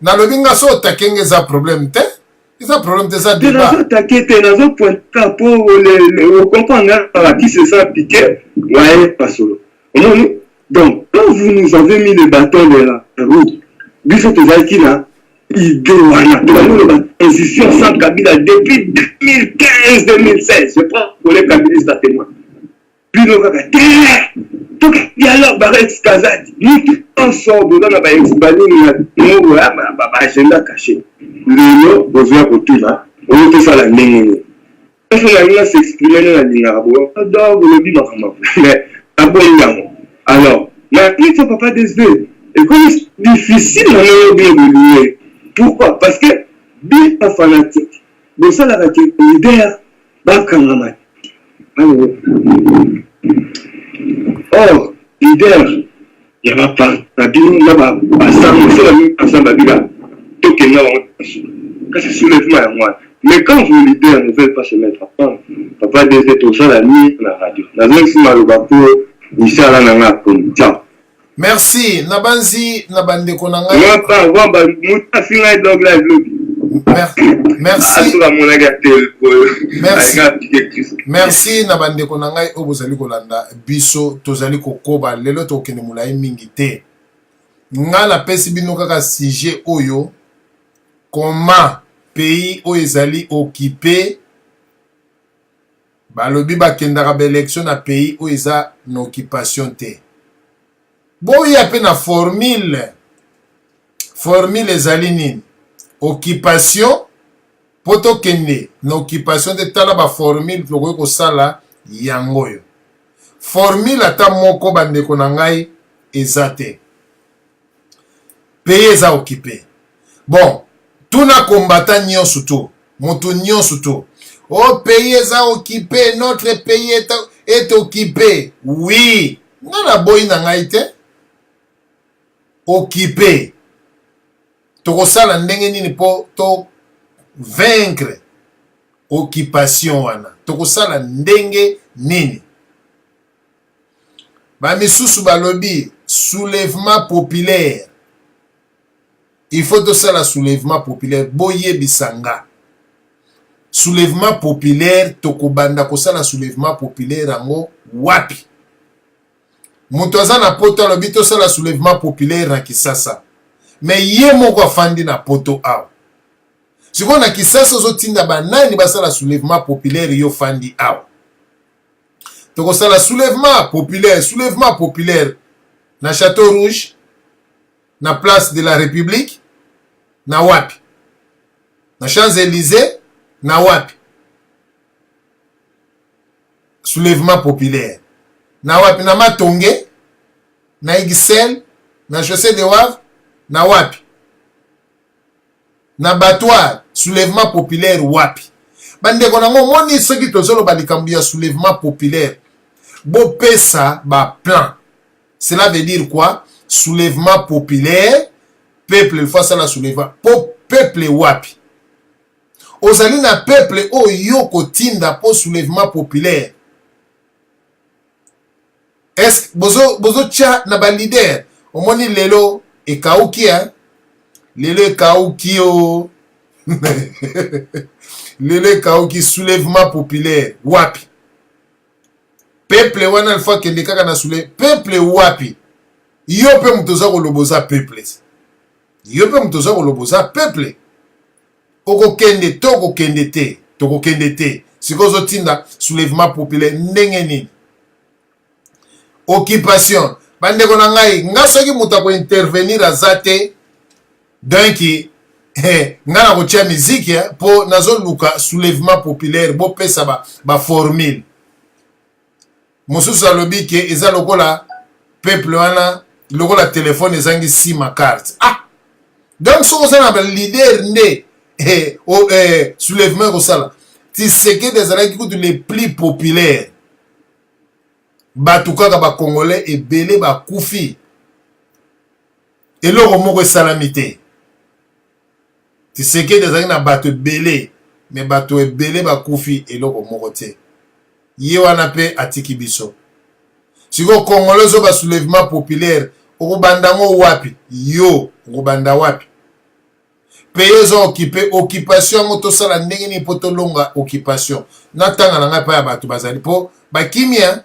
na lobinga so takenga za problème te eza problème de ça débat
nazo attaqué te nazo pointa pour le comprendre qui se sent piqué ouais pas solo donc quand vous nous avez mis le bâton de la route biso tozaki na idée wana tozali transition sans Kabila depuis 2015-2016 je prends pour les Kabilistes à témoin puis nous avons tout dialogue Barex Kazadi nous ensemble dans la agenda caché le revient autour là on peut faire la ligne parce que la ligne s'exprimer dans la ligne donc le dit mais alors la clique ne peut pas déceler et comme c'est difficile d'évoluer. Pourquoi? Parce que bien un fanatique de ça la leader va cameraman. Or leader il n'y a pas la bien là-bas ensemble tout que quand c'est soulèvement à moi. Mais quand vos leaders ne veulent pas se mettre ensemble, papa des tout ça la nuit la radio. La même si Malubapo Inch'Allah nanga comme ciao.
Merci Nabanzi Nabande Konanga. Merci Nabande Konanga obozali kolanda biso tozali kokoba lelo tokende mulai mingi te. Nga la pesi bino kaka sujet oyo comment pays oyo ezali occupé balobi bakendaka ba élection na pays oyo eza na occupation te. Boya pe na formule ezali nini occupation poto kende na occupation de tala ba formule lokoki kosala yango yo formule ata moko bandeko na ngai eza te pays eza occupé bon tuna combattant nyonso to moto nyonso to oh pays eza occupé notre pays est occupé oui ngana boyi na ngai te occupé tokosala ndenge nini po to vaincre occupation wana tokosala ndenge nini bamisusu balobi soulèvement populaire il faut tosala soulèvement populaire boyebisanga soulèvement populaire tokobanda kosala soulèvement populaire yango wapi moto aza na poto alobi tosala soulèvement populaire na Kisasa mais ye moko afandi na poto awa sikoyo na Kisasa ozotinda banani basala soulèvement populaire yo fandi awa tokosala soulèvement populaire na Château Rouge na place de la République na wapi na Champs-Élysées na wapi soulèvement populaire na wapi na Matonge na Ixelles na Chaussée de Wavre na wapi na Batoire soulèvement populaire wapi bandeko nango moni soki tozoloba likambo ya soulèvement populaire bopesa ba plan cela veut dire quoi soulèvement populaire peuple face à la soulèvement peuple wapi ozali na peuple oyo kotinda po soulèvement populaire est-ce bozo tcha na ba leader omoni lelo ekauki lelo ekauki o lelo ekauki soulèvement populaire wapi peuple wana alfa kende kaka na soulèvement peuple wapi yo pe mutoza koloboza peuple yo pe mutoza koloboza peuple okokende tokokende te sikozo tinda soulèvement populaire ndenge nini occupation bandeko na ngai nga soki moto ako intervenir aza te donc ngana kotia musique po nazo luka soulèvement populaire bo pesa ba formule mosusu alobi ke eza lokola peuple wana lokola téléphone ezangi sima carte donc so kozana ba leader nde soulèvement kosala Tshisekedi ezalaki kutu les plus populaires bato kaka bacongolais ebele bakufi eloko moko esalami te Tshisekedi ezalaki na bato ebele me bato ebele bakufi eloko moko te ye wana mpe atiki biso siko congolais ozo basoulèvement populaire okobandango wapi yo okobanda wapi pays eza occupé occupation yango tosala ndenge nini mpo tolonga occupation natanga na ngai mpa ya bato bazali mpo bakimia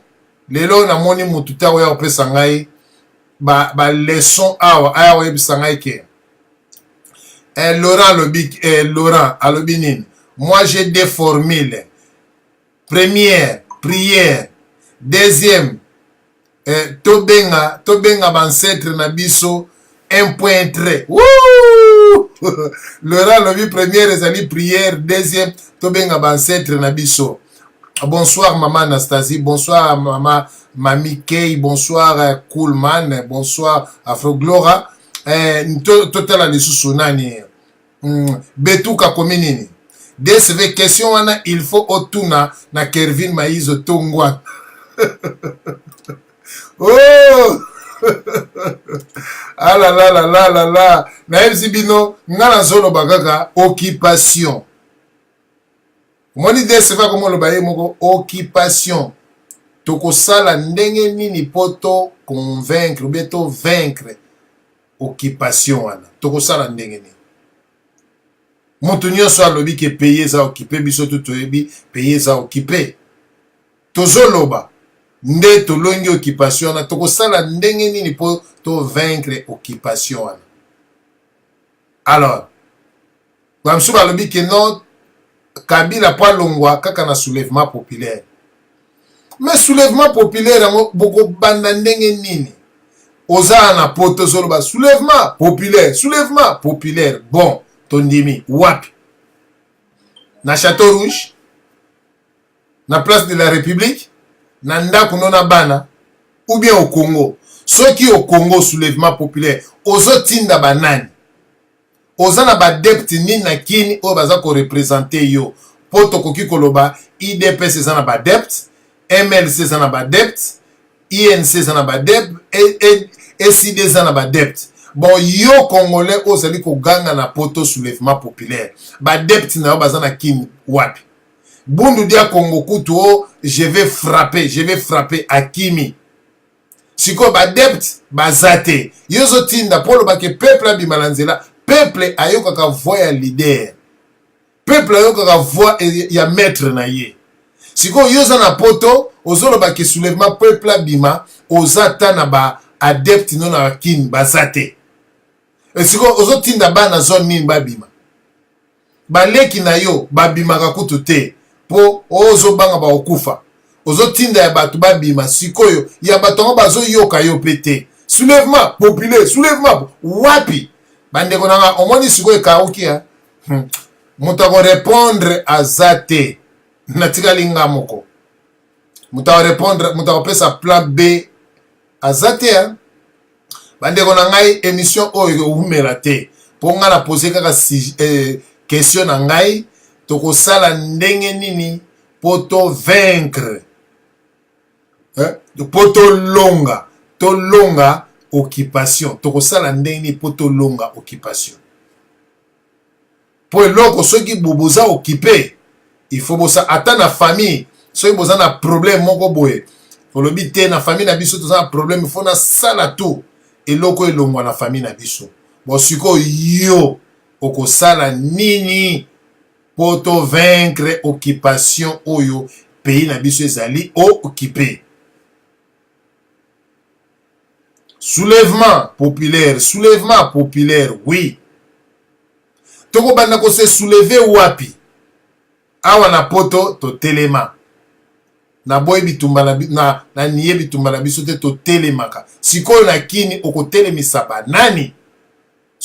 lelo namoni mutu ta oya kopesa ngai baleson awa aya koyebisa ngai ke Laurent alobi nini moi j'ai des formules première prière deuxième tobenga bancetre na biso un point trait Laurent alobi première ezali prière deuxième tobenga bancetre na biso. Bonsoir maman Anastasie, bonsoir maman Mami Kay, bonsoir Coolman, bonsoir Afroglora. Total lisusu nani Betuka kominini. DSV question wana il faut otuna na Kervin Maizo Tongwa. Oh ah là là là là là là. Na bino ngana zolo bagaka occupation. Moni DSV comme lo baye moko occupation. Toko sala ndenge nini poto convaincre ou bientôt vaincre occupation wana. Toko sala ndenge nini. Moto nyonso alobi ke payer za occupé biso tout toyebi payer za occupé. Tozoloba nde tolongi occupation wana tokosala ndenge nini po to vaincre occupation wana. Alors bamsu balobi ke non Kabila pa longwa kaka na soulèvement populaire. Mais soulèvement populaire yango boko banda ndenge nini oza na poto zoloba soulèvement populaire bon tondimi wapi na Château Rouge na place de la République na ndako nona bana ou bien au Congo. Soki au Congo soulèvement populaire ozo tinda banani oza na badepte nini na kini oyo baza ko représenter yo po tokoki koloba IDPS eza na badepte, MLC eza na badepte, INC eza na badepte, SID eza na badepte. Bon yo congolais ozali koganga na poto soulèvement populaire badepte na yo baza na kini wapi bundu dia Congo kutu o je vais frapper akimi siko badepte bazate yozo tinda polo bake peuple abimalanzela peuple ayokaka voix ya leader peuple ayokaka voix ya maître na ye siko yoza na poto ozoloba ke soulèvement peuple abima ozata na ba adepte no na kini bazate siko ozotinda bana zone nini babima baleki na yo babimaka kutu te po ozobanga ba okufa ozotinda ya bato babima sikoyo ya bato ngo bazoyoka yo pete soulèvement populaire soulèvement wapi bandeko nanga omoni sikoyo kauki moto ako répondre azate natikali nga moko moto ako répondre moto ako pesa plan B azate bandeko na ngai émission oyo umela te po nga na poser kaka question na ngai tokosala ndenge nini po to vaincre po tolonga occupation tokosala ndenge nini po tolonga occupation po eloko soki boza occupé il faut bosa ata na famille soki boza na problème moko boye olobi te na famille na biso toza na problème il faut na sala tout eloko elongwa na famille na biso bon siko yo okosala nini po to vaincre occupation oyo pays na biso ezali occupé. Soulèvement populaire oui toko banda ko se soulever wapi awa na poto to telema na boy bitumba na niye bitumba na biso te to telemaka sikoyo na kini okotelemisa banani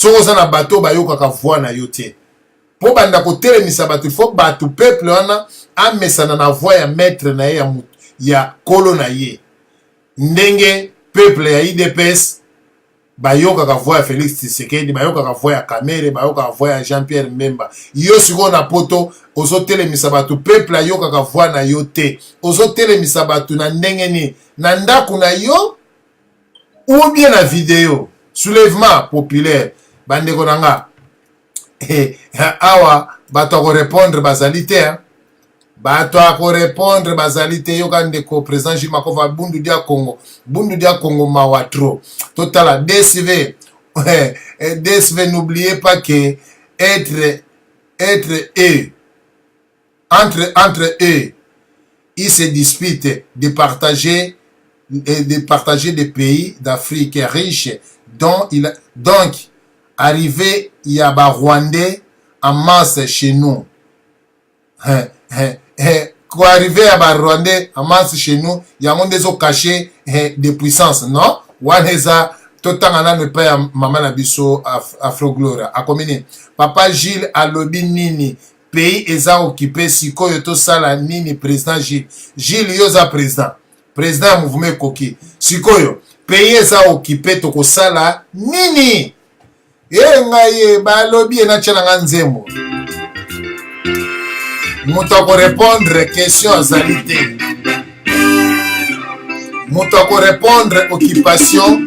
soko za na bato bayoka ka voix na yo te po banda ko telemisa bato il faut bato peuple wana amesana na voix ya maître na ye ya kolo na ye ndenge peuple ya IDPS bayoka ka voix ya Félix Tshisekedi bayoka ka voix ya Kamere bayoka ka voix ya Jean-Pierre Mbemba yo siko na poto ozo telemisa bato peuple ayoka ka voix na yo te ozo telemisa bato na ndenge ni na ndako na yo ou bien na vidéo soulèvement populaire bandeko nanga awa bato ako répondre bazali te bato ako répondre bazali te yoka ndeko président Gilles Makova Bundu dia Congo mawatro totala DSV DSV n'oubliez pas que être eux entre eux ils se disputent de partager des pays d'Afrique riches donc arrivé il y a ba Rwandais en masse chez nous quoi arriver à ba Rwandais en masse chez nous il y a des eaux cachées de puissance non waneza totanga ne pas maman na biso Afro-Gloria akomini papa Gilles alobi nini pays eza occupé sikoyo to sala nini président Gilles yoza président mouvement koki sikoyo pays eza occupé to ko sala nini ngaye balobi na tchelanga nzembo moto ako répondre question azali te moto ako répondre occupation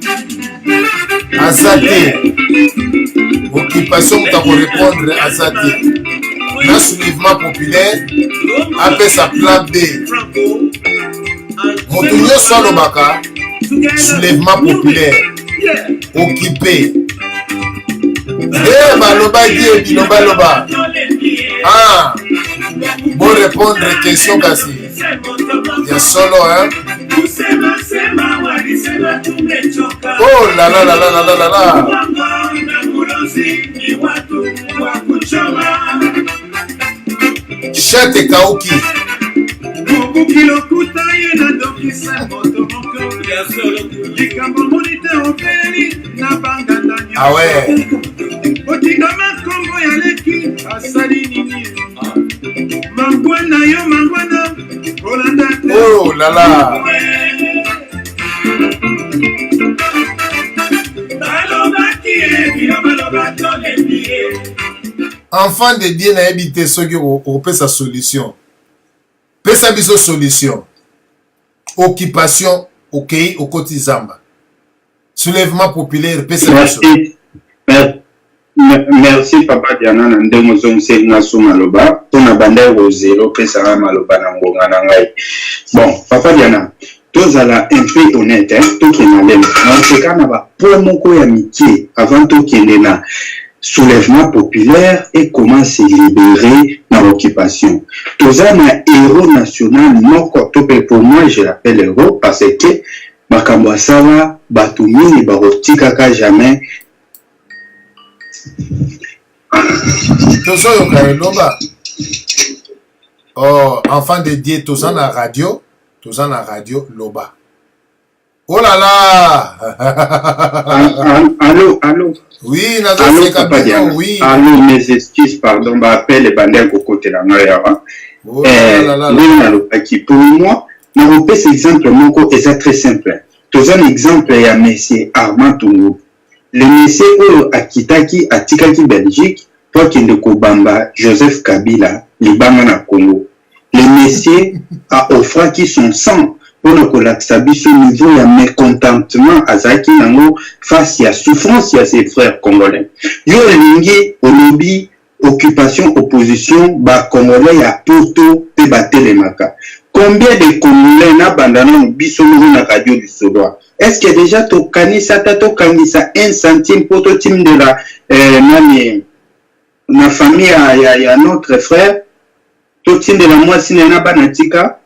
azate occupation moto ako répondre azate na soulèvement populaire apesa plan B moto nyonso alobaka soulèvement populaire occupé balobaki bilobaloba bon répondre question kasi ya solo oh la la la la la la la chete kauki ah ouais oh là là enfant de Dieu n'a habité ce qui opère sa solution pesa biso solution occupation ok au côté Zamba soulèvement populaire pesa biso
merci papa Diana na ndemo zonse ngaso maloba pona bandero zero pesa maloba na ngonga na ngai bon papa Diana tozala un peu honnête tout qui malem na sekana ba pour moko ya mitié avant tout qui est là soulèvement populaire et comment se libérer dans l'occupation. Tozana un héros national, moko tope pour moi je l'appelle héros parce que makambo sala batumi ni barotika ka jamais.
Tozo yoka oh enfant de Dieu tozana radio loba. Oh là là!
Allô?
Oui,
allô, oui. Allô, mes excuses, pardon, appelle les bandits au côté de la Noël.
Oh là là.
Pour moi, je repère cet exemple, c'est très simple. Tout un exemple, il y a monsieur Armand Tungu. Le monsieur à Kitaki, à Tikaki, Belgique, pour qu'il ne Kobamba, Joseph Kabila, Liban na Congo. Le monsieur a offert qui son sang. Pour le collapsabi ce niveau il y a mécontentement à Zaki Nango face à souffrance à ses frères congolais. Yo lingi au lobby occupation opposition ba congolais ya poto pe batele maka. Combien de congolais na bandana no biso na radio du Sodoa? Est-ce que déjà to kanisa tato kanisa 1 centime poto tim de la na famille ya notre frère to tim de la moisi na banatika?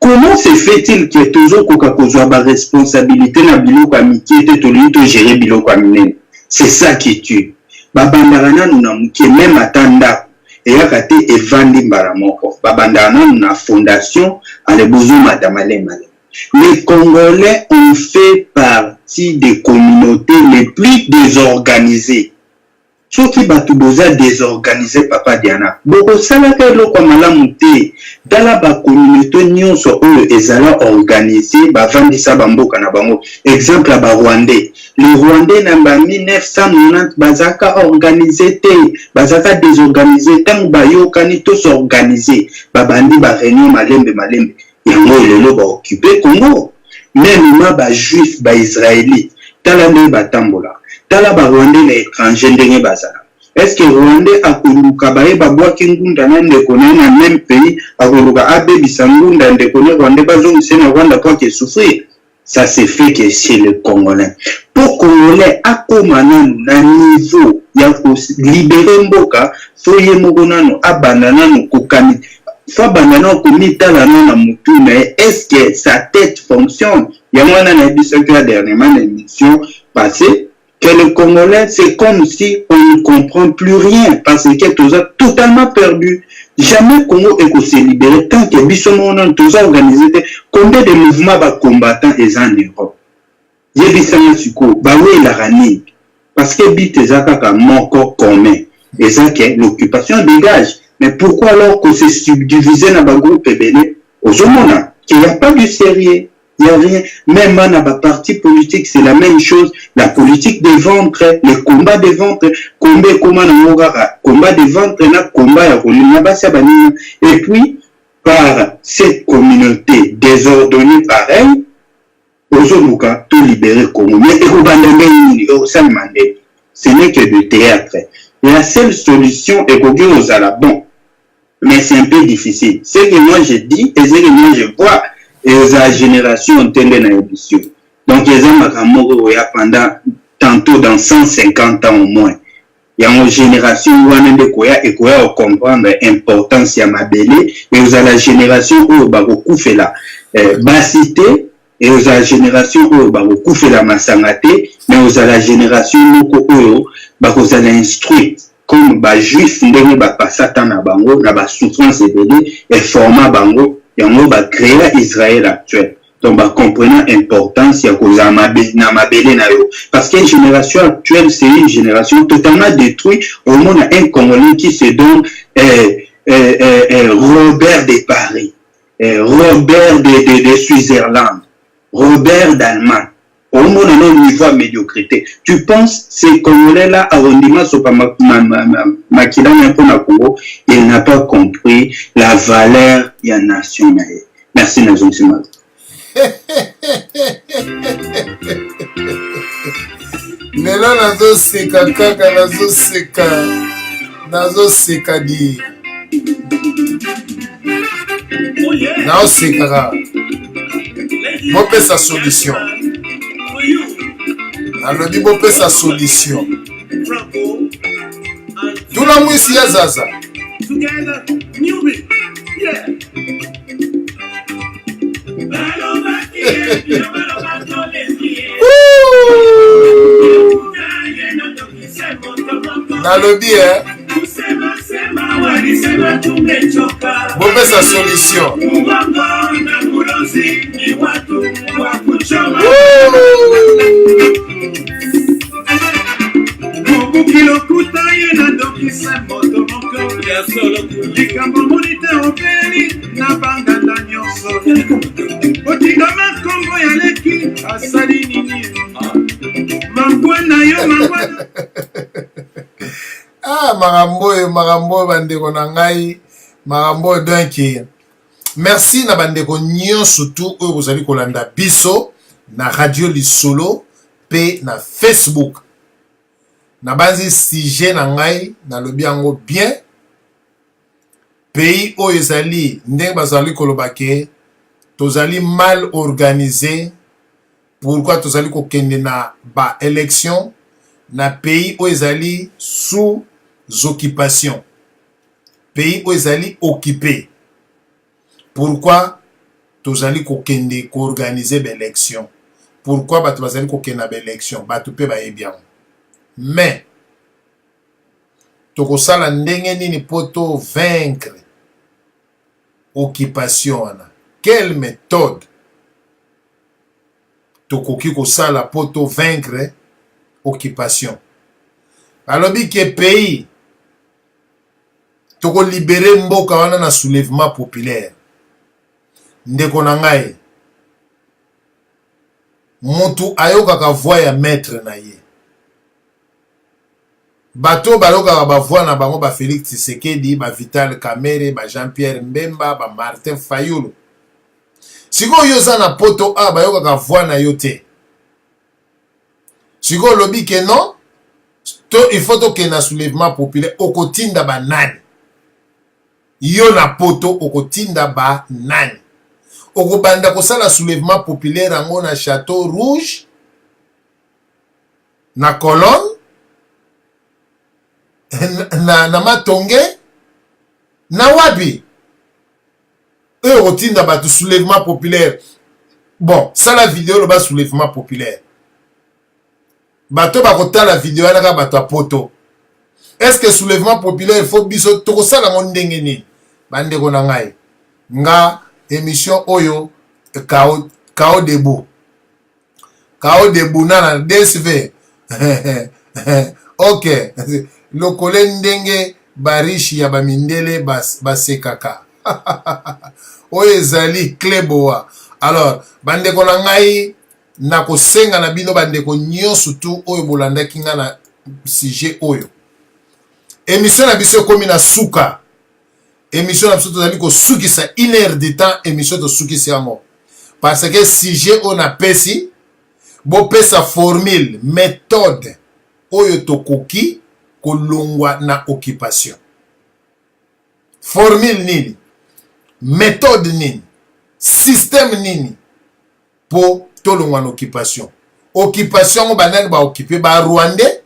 Comment se fait-il que toujours Coca-Cola a responsabilité na biloko amitié et tolito gérer biloko amine? C'est ça qui tue. Babandarana nous na muke même atanda et yakate evandi mbaramoko. Babandarana nous na fondation à les besoins madame Alemale. Les Congolais ont fait partie des communautés les plus désorganisées soki bato boza désorganisé papa Diana bokosalaka eloko ya malamu te tala bacommunauté nyonso oyo ezala organisé bavandisa bamboka na bango exemple ya barwandais le rwandais na ba 1990 bazalaka organisé te bazalaka désorganisé ntango bayokani tosorganisé babandi baréunion malembe yango lelo baoccupe Congo même ma bajuif baisraélite tala nde batambola tala barwandais na étranger ndenge bazala est-ce que rwandais akoluka bayeba bwaki ngunda na ndeko na na même pays akoluka abebisa ngunda ndeko na rwandais bazongisa na Rwanda pour que souffrir ça se fait que chez le congolais pour congolais akoma nanu na niveau ya libérer mboka foye moko nanu abanda nanu kokani fa bandana komitala na mutu mais est-ce que sa tête fonctionne ya mwana na biso que dernièrement l'émission passée que le Congolais, c'est comme si on ne comprend plus rien parce que tout a totalement perdu. Jamais Congo est se libérer tant que Bissomon a tout organisé. Combien de mouvements combattants est en Europe? Yebisama Suko, Bawe la Rani, parce que Bitezaka mon corps commun. Et ça que l'occupation dégage. Mais pourquoi alors qu'on s'est subdivisé dans un groupe ébélé? Au Jomona, qu'il n'y a pas de sérieux. Il n'y a rien. Même dans la partie politique, c'est la même chose. La politique des ventres, les combats des ventres, combat des ventres, combat et puis, par cette communauté désordonnée pareille, Ozomuka, tout libéré Congo. Mais ce n'est que du théâtre. La seule solution est qu'on aux bon. Mais c'est un peu difficile. Ce que moi je dis et ce que moi je vois, et la génération telle na édition. Donc les gens pendant tantôt dans 150 ans au moins. Il y a une génération où on a et quoi comprendre l'importance de Mabélé et vous avez la génération où on fait la bassité et vous avez la génération où on fait la massangate mais vous avez la génération où vous avez instruit comme ba juif ndenge ba passata na bango na ba souffrance et format bango et on va créer Israël actuel. Donc, bah, comprenant l'importance, il y a parce qu'une génération actuelle, c'est une génération totalement détruite. Au monde, un Congolais qui se donne Robert de Paris, Robert de Suisse-Irlande, Robert d'Allemagne. Au monde, on a un niveau de médiocrité. Tu penses, ces Congolais-là, arrondissement sur Makila, il n'a pas compris la valeur de la nation. Merci, Nazon Simal.
Lelo nazoseka kaka nazoseka di naosekaka bopesa solution alobi bopesa solution tuna mwisi ya zaza nalobi bopesa solution
Kilokuta yena dokise moto moko ya solo likambo monite opeli na banganda nyonso otigama kongo ya leki asali nini mangwana yo mangwana
marambo bandeko na ngai marambo donc merci na bandeko nyonso tout oyo bozali kolanda biso na radio lisolo pe na Facebook. Na base sujet na ngai na lobi yango bien pays oyo ezali ndenge bazali kolobake tozali mal organisé pourquoi tozali kokende na ba élection na pays oyo ezali sous occupation pays oyo ezali occupé pourquoi tozali kokende koorganiser ba élection pourquoi bato bazali kokende na ba élection bato pe bayebi yango. Mais, tokosala ndenge nini poto vaincre occupation wana. Quelle méthode tokoki kosala poto vaincre occupation? balobi ke pays toko libérer mboka wana na soulèvement populaire ndeko na ngai mutu ayokaka voix ya maître na ye bato balokaka ba voix na bango ba Félix Tshisekedi ba Vital Kamerhe ba Jean-Pierre Mbemba ba Martin Fayulu siko yoza na poto a bayokaka voix na yo te siko lobi ke non to il faut que na soulèvement populaire okotinda ba nani yo na poto okotinda ba nani okobanda kosala soulèvement populaire yango na Château Rouge na Colonne na Matonge na wapi okotinda bato soulèvement populaire bon sala vidéo loba soulèvement populaire bato bakotala vidéo wana kaka bato ya poto est-ce que soulèvement populaire il faut biso tokosala ngo ndenge nini bandeko na ngai nga émission oyo Kao debout na DSV ok lokole ndenge barishi ya bamindele basekaka oyo ezali kleboa alors bandeko na ngai na kosenga na bino bandeko nyonso tu oyo bolandaki nga na sujet oyo émission na biso ekomi na suka émission na biso tozali kosukisa 1 heure de temps émission tosukisi yango parce que sujet oyo napesi bopesa formule méthode oyo tokoki kolongwa na occupation formule nini méthode nini système nini po tolongwa na occupation ngo banani baoccupe barwandais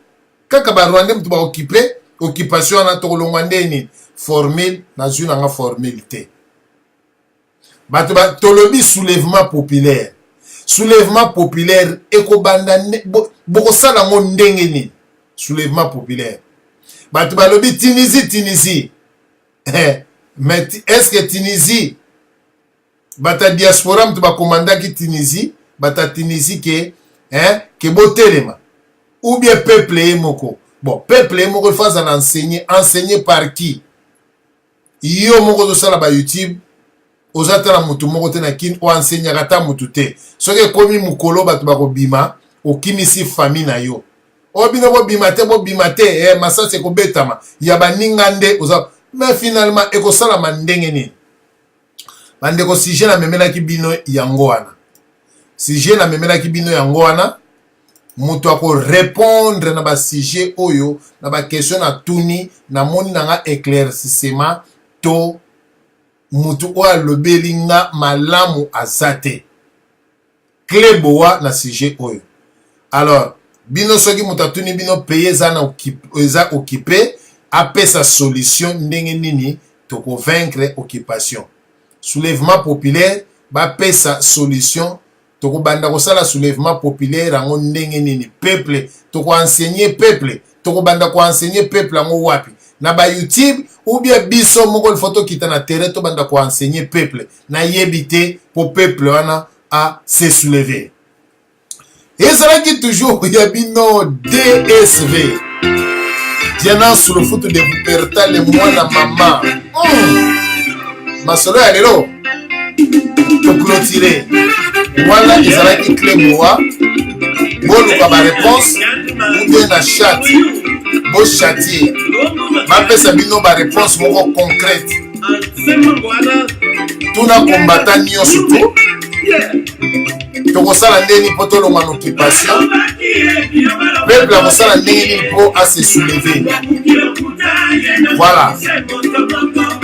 kaka barwandais mutu baoccupe occupation wana tokolongwa nde nini formule nazwi nanga formule te bato tolobi soulèvement populaire ekobanda bokosala ngo ndenge nini soulèvement populaire bato balobi Tunisie mais est-ce que Tunisie bata diaspora mutu bakomandaki Tunisie bata Tunisie ke botelema ou bien peuple ye moko bon peuple ye moko faut en enseigner par qui yo moko tosala ba YouTube ozatala mutu moko te na kin o enseignaka ta mutu te soki ekomi mukolo bato bakobima okimisi famille na yo obino bobima te masasi ekobetama ya baninga nde oza mais finalement ekosalama ndenge nini bandeko sujet namemelaki bino yango wana mutu akorépondre na basujet oyo na baquestion na tuni namoni nanga éclaircissement to mutu oyo alobeli nga malamu aza te kleboa na sujet oyo alors bino soki mutu atuni bino paye eza occupé apesa solution ndenge nini tokovaincre occupation soulèvement populaire bapesa solution tokobanda kosala soulèvement populaire yango ndenge nini peuple tokoenseigner peuple tokobanda koenseigner peuple yango wapi na ba YouTube ou bien biso moko photo kita na terrain tobanda koenseigner peuple na yebi te po peuple wana a se soulever ezalaki toujours ya bino DSV Diana sur le foot de Vuperta le mwana mama masolo ya lelo toclôturer voilà ezalaki kleboa boluka baréponse ou bien na chat bochatier bapesa bino baréponse moko concrète tuna kombata nyonso to tokosala ndeni mpo tolongwa na occupation peuple akosala ndenge nini mpo ase soulever voilà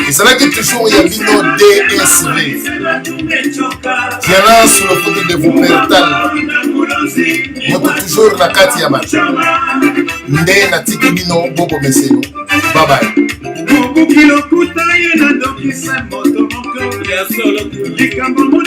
ezalaki toujours ya bino DSV Diana sur le foot de Vupertal moto toujours na kati ya bato nde natiki bino boko meseno babaye
Bubu kilokuta yena dokisa moto moko ya solo likambo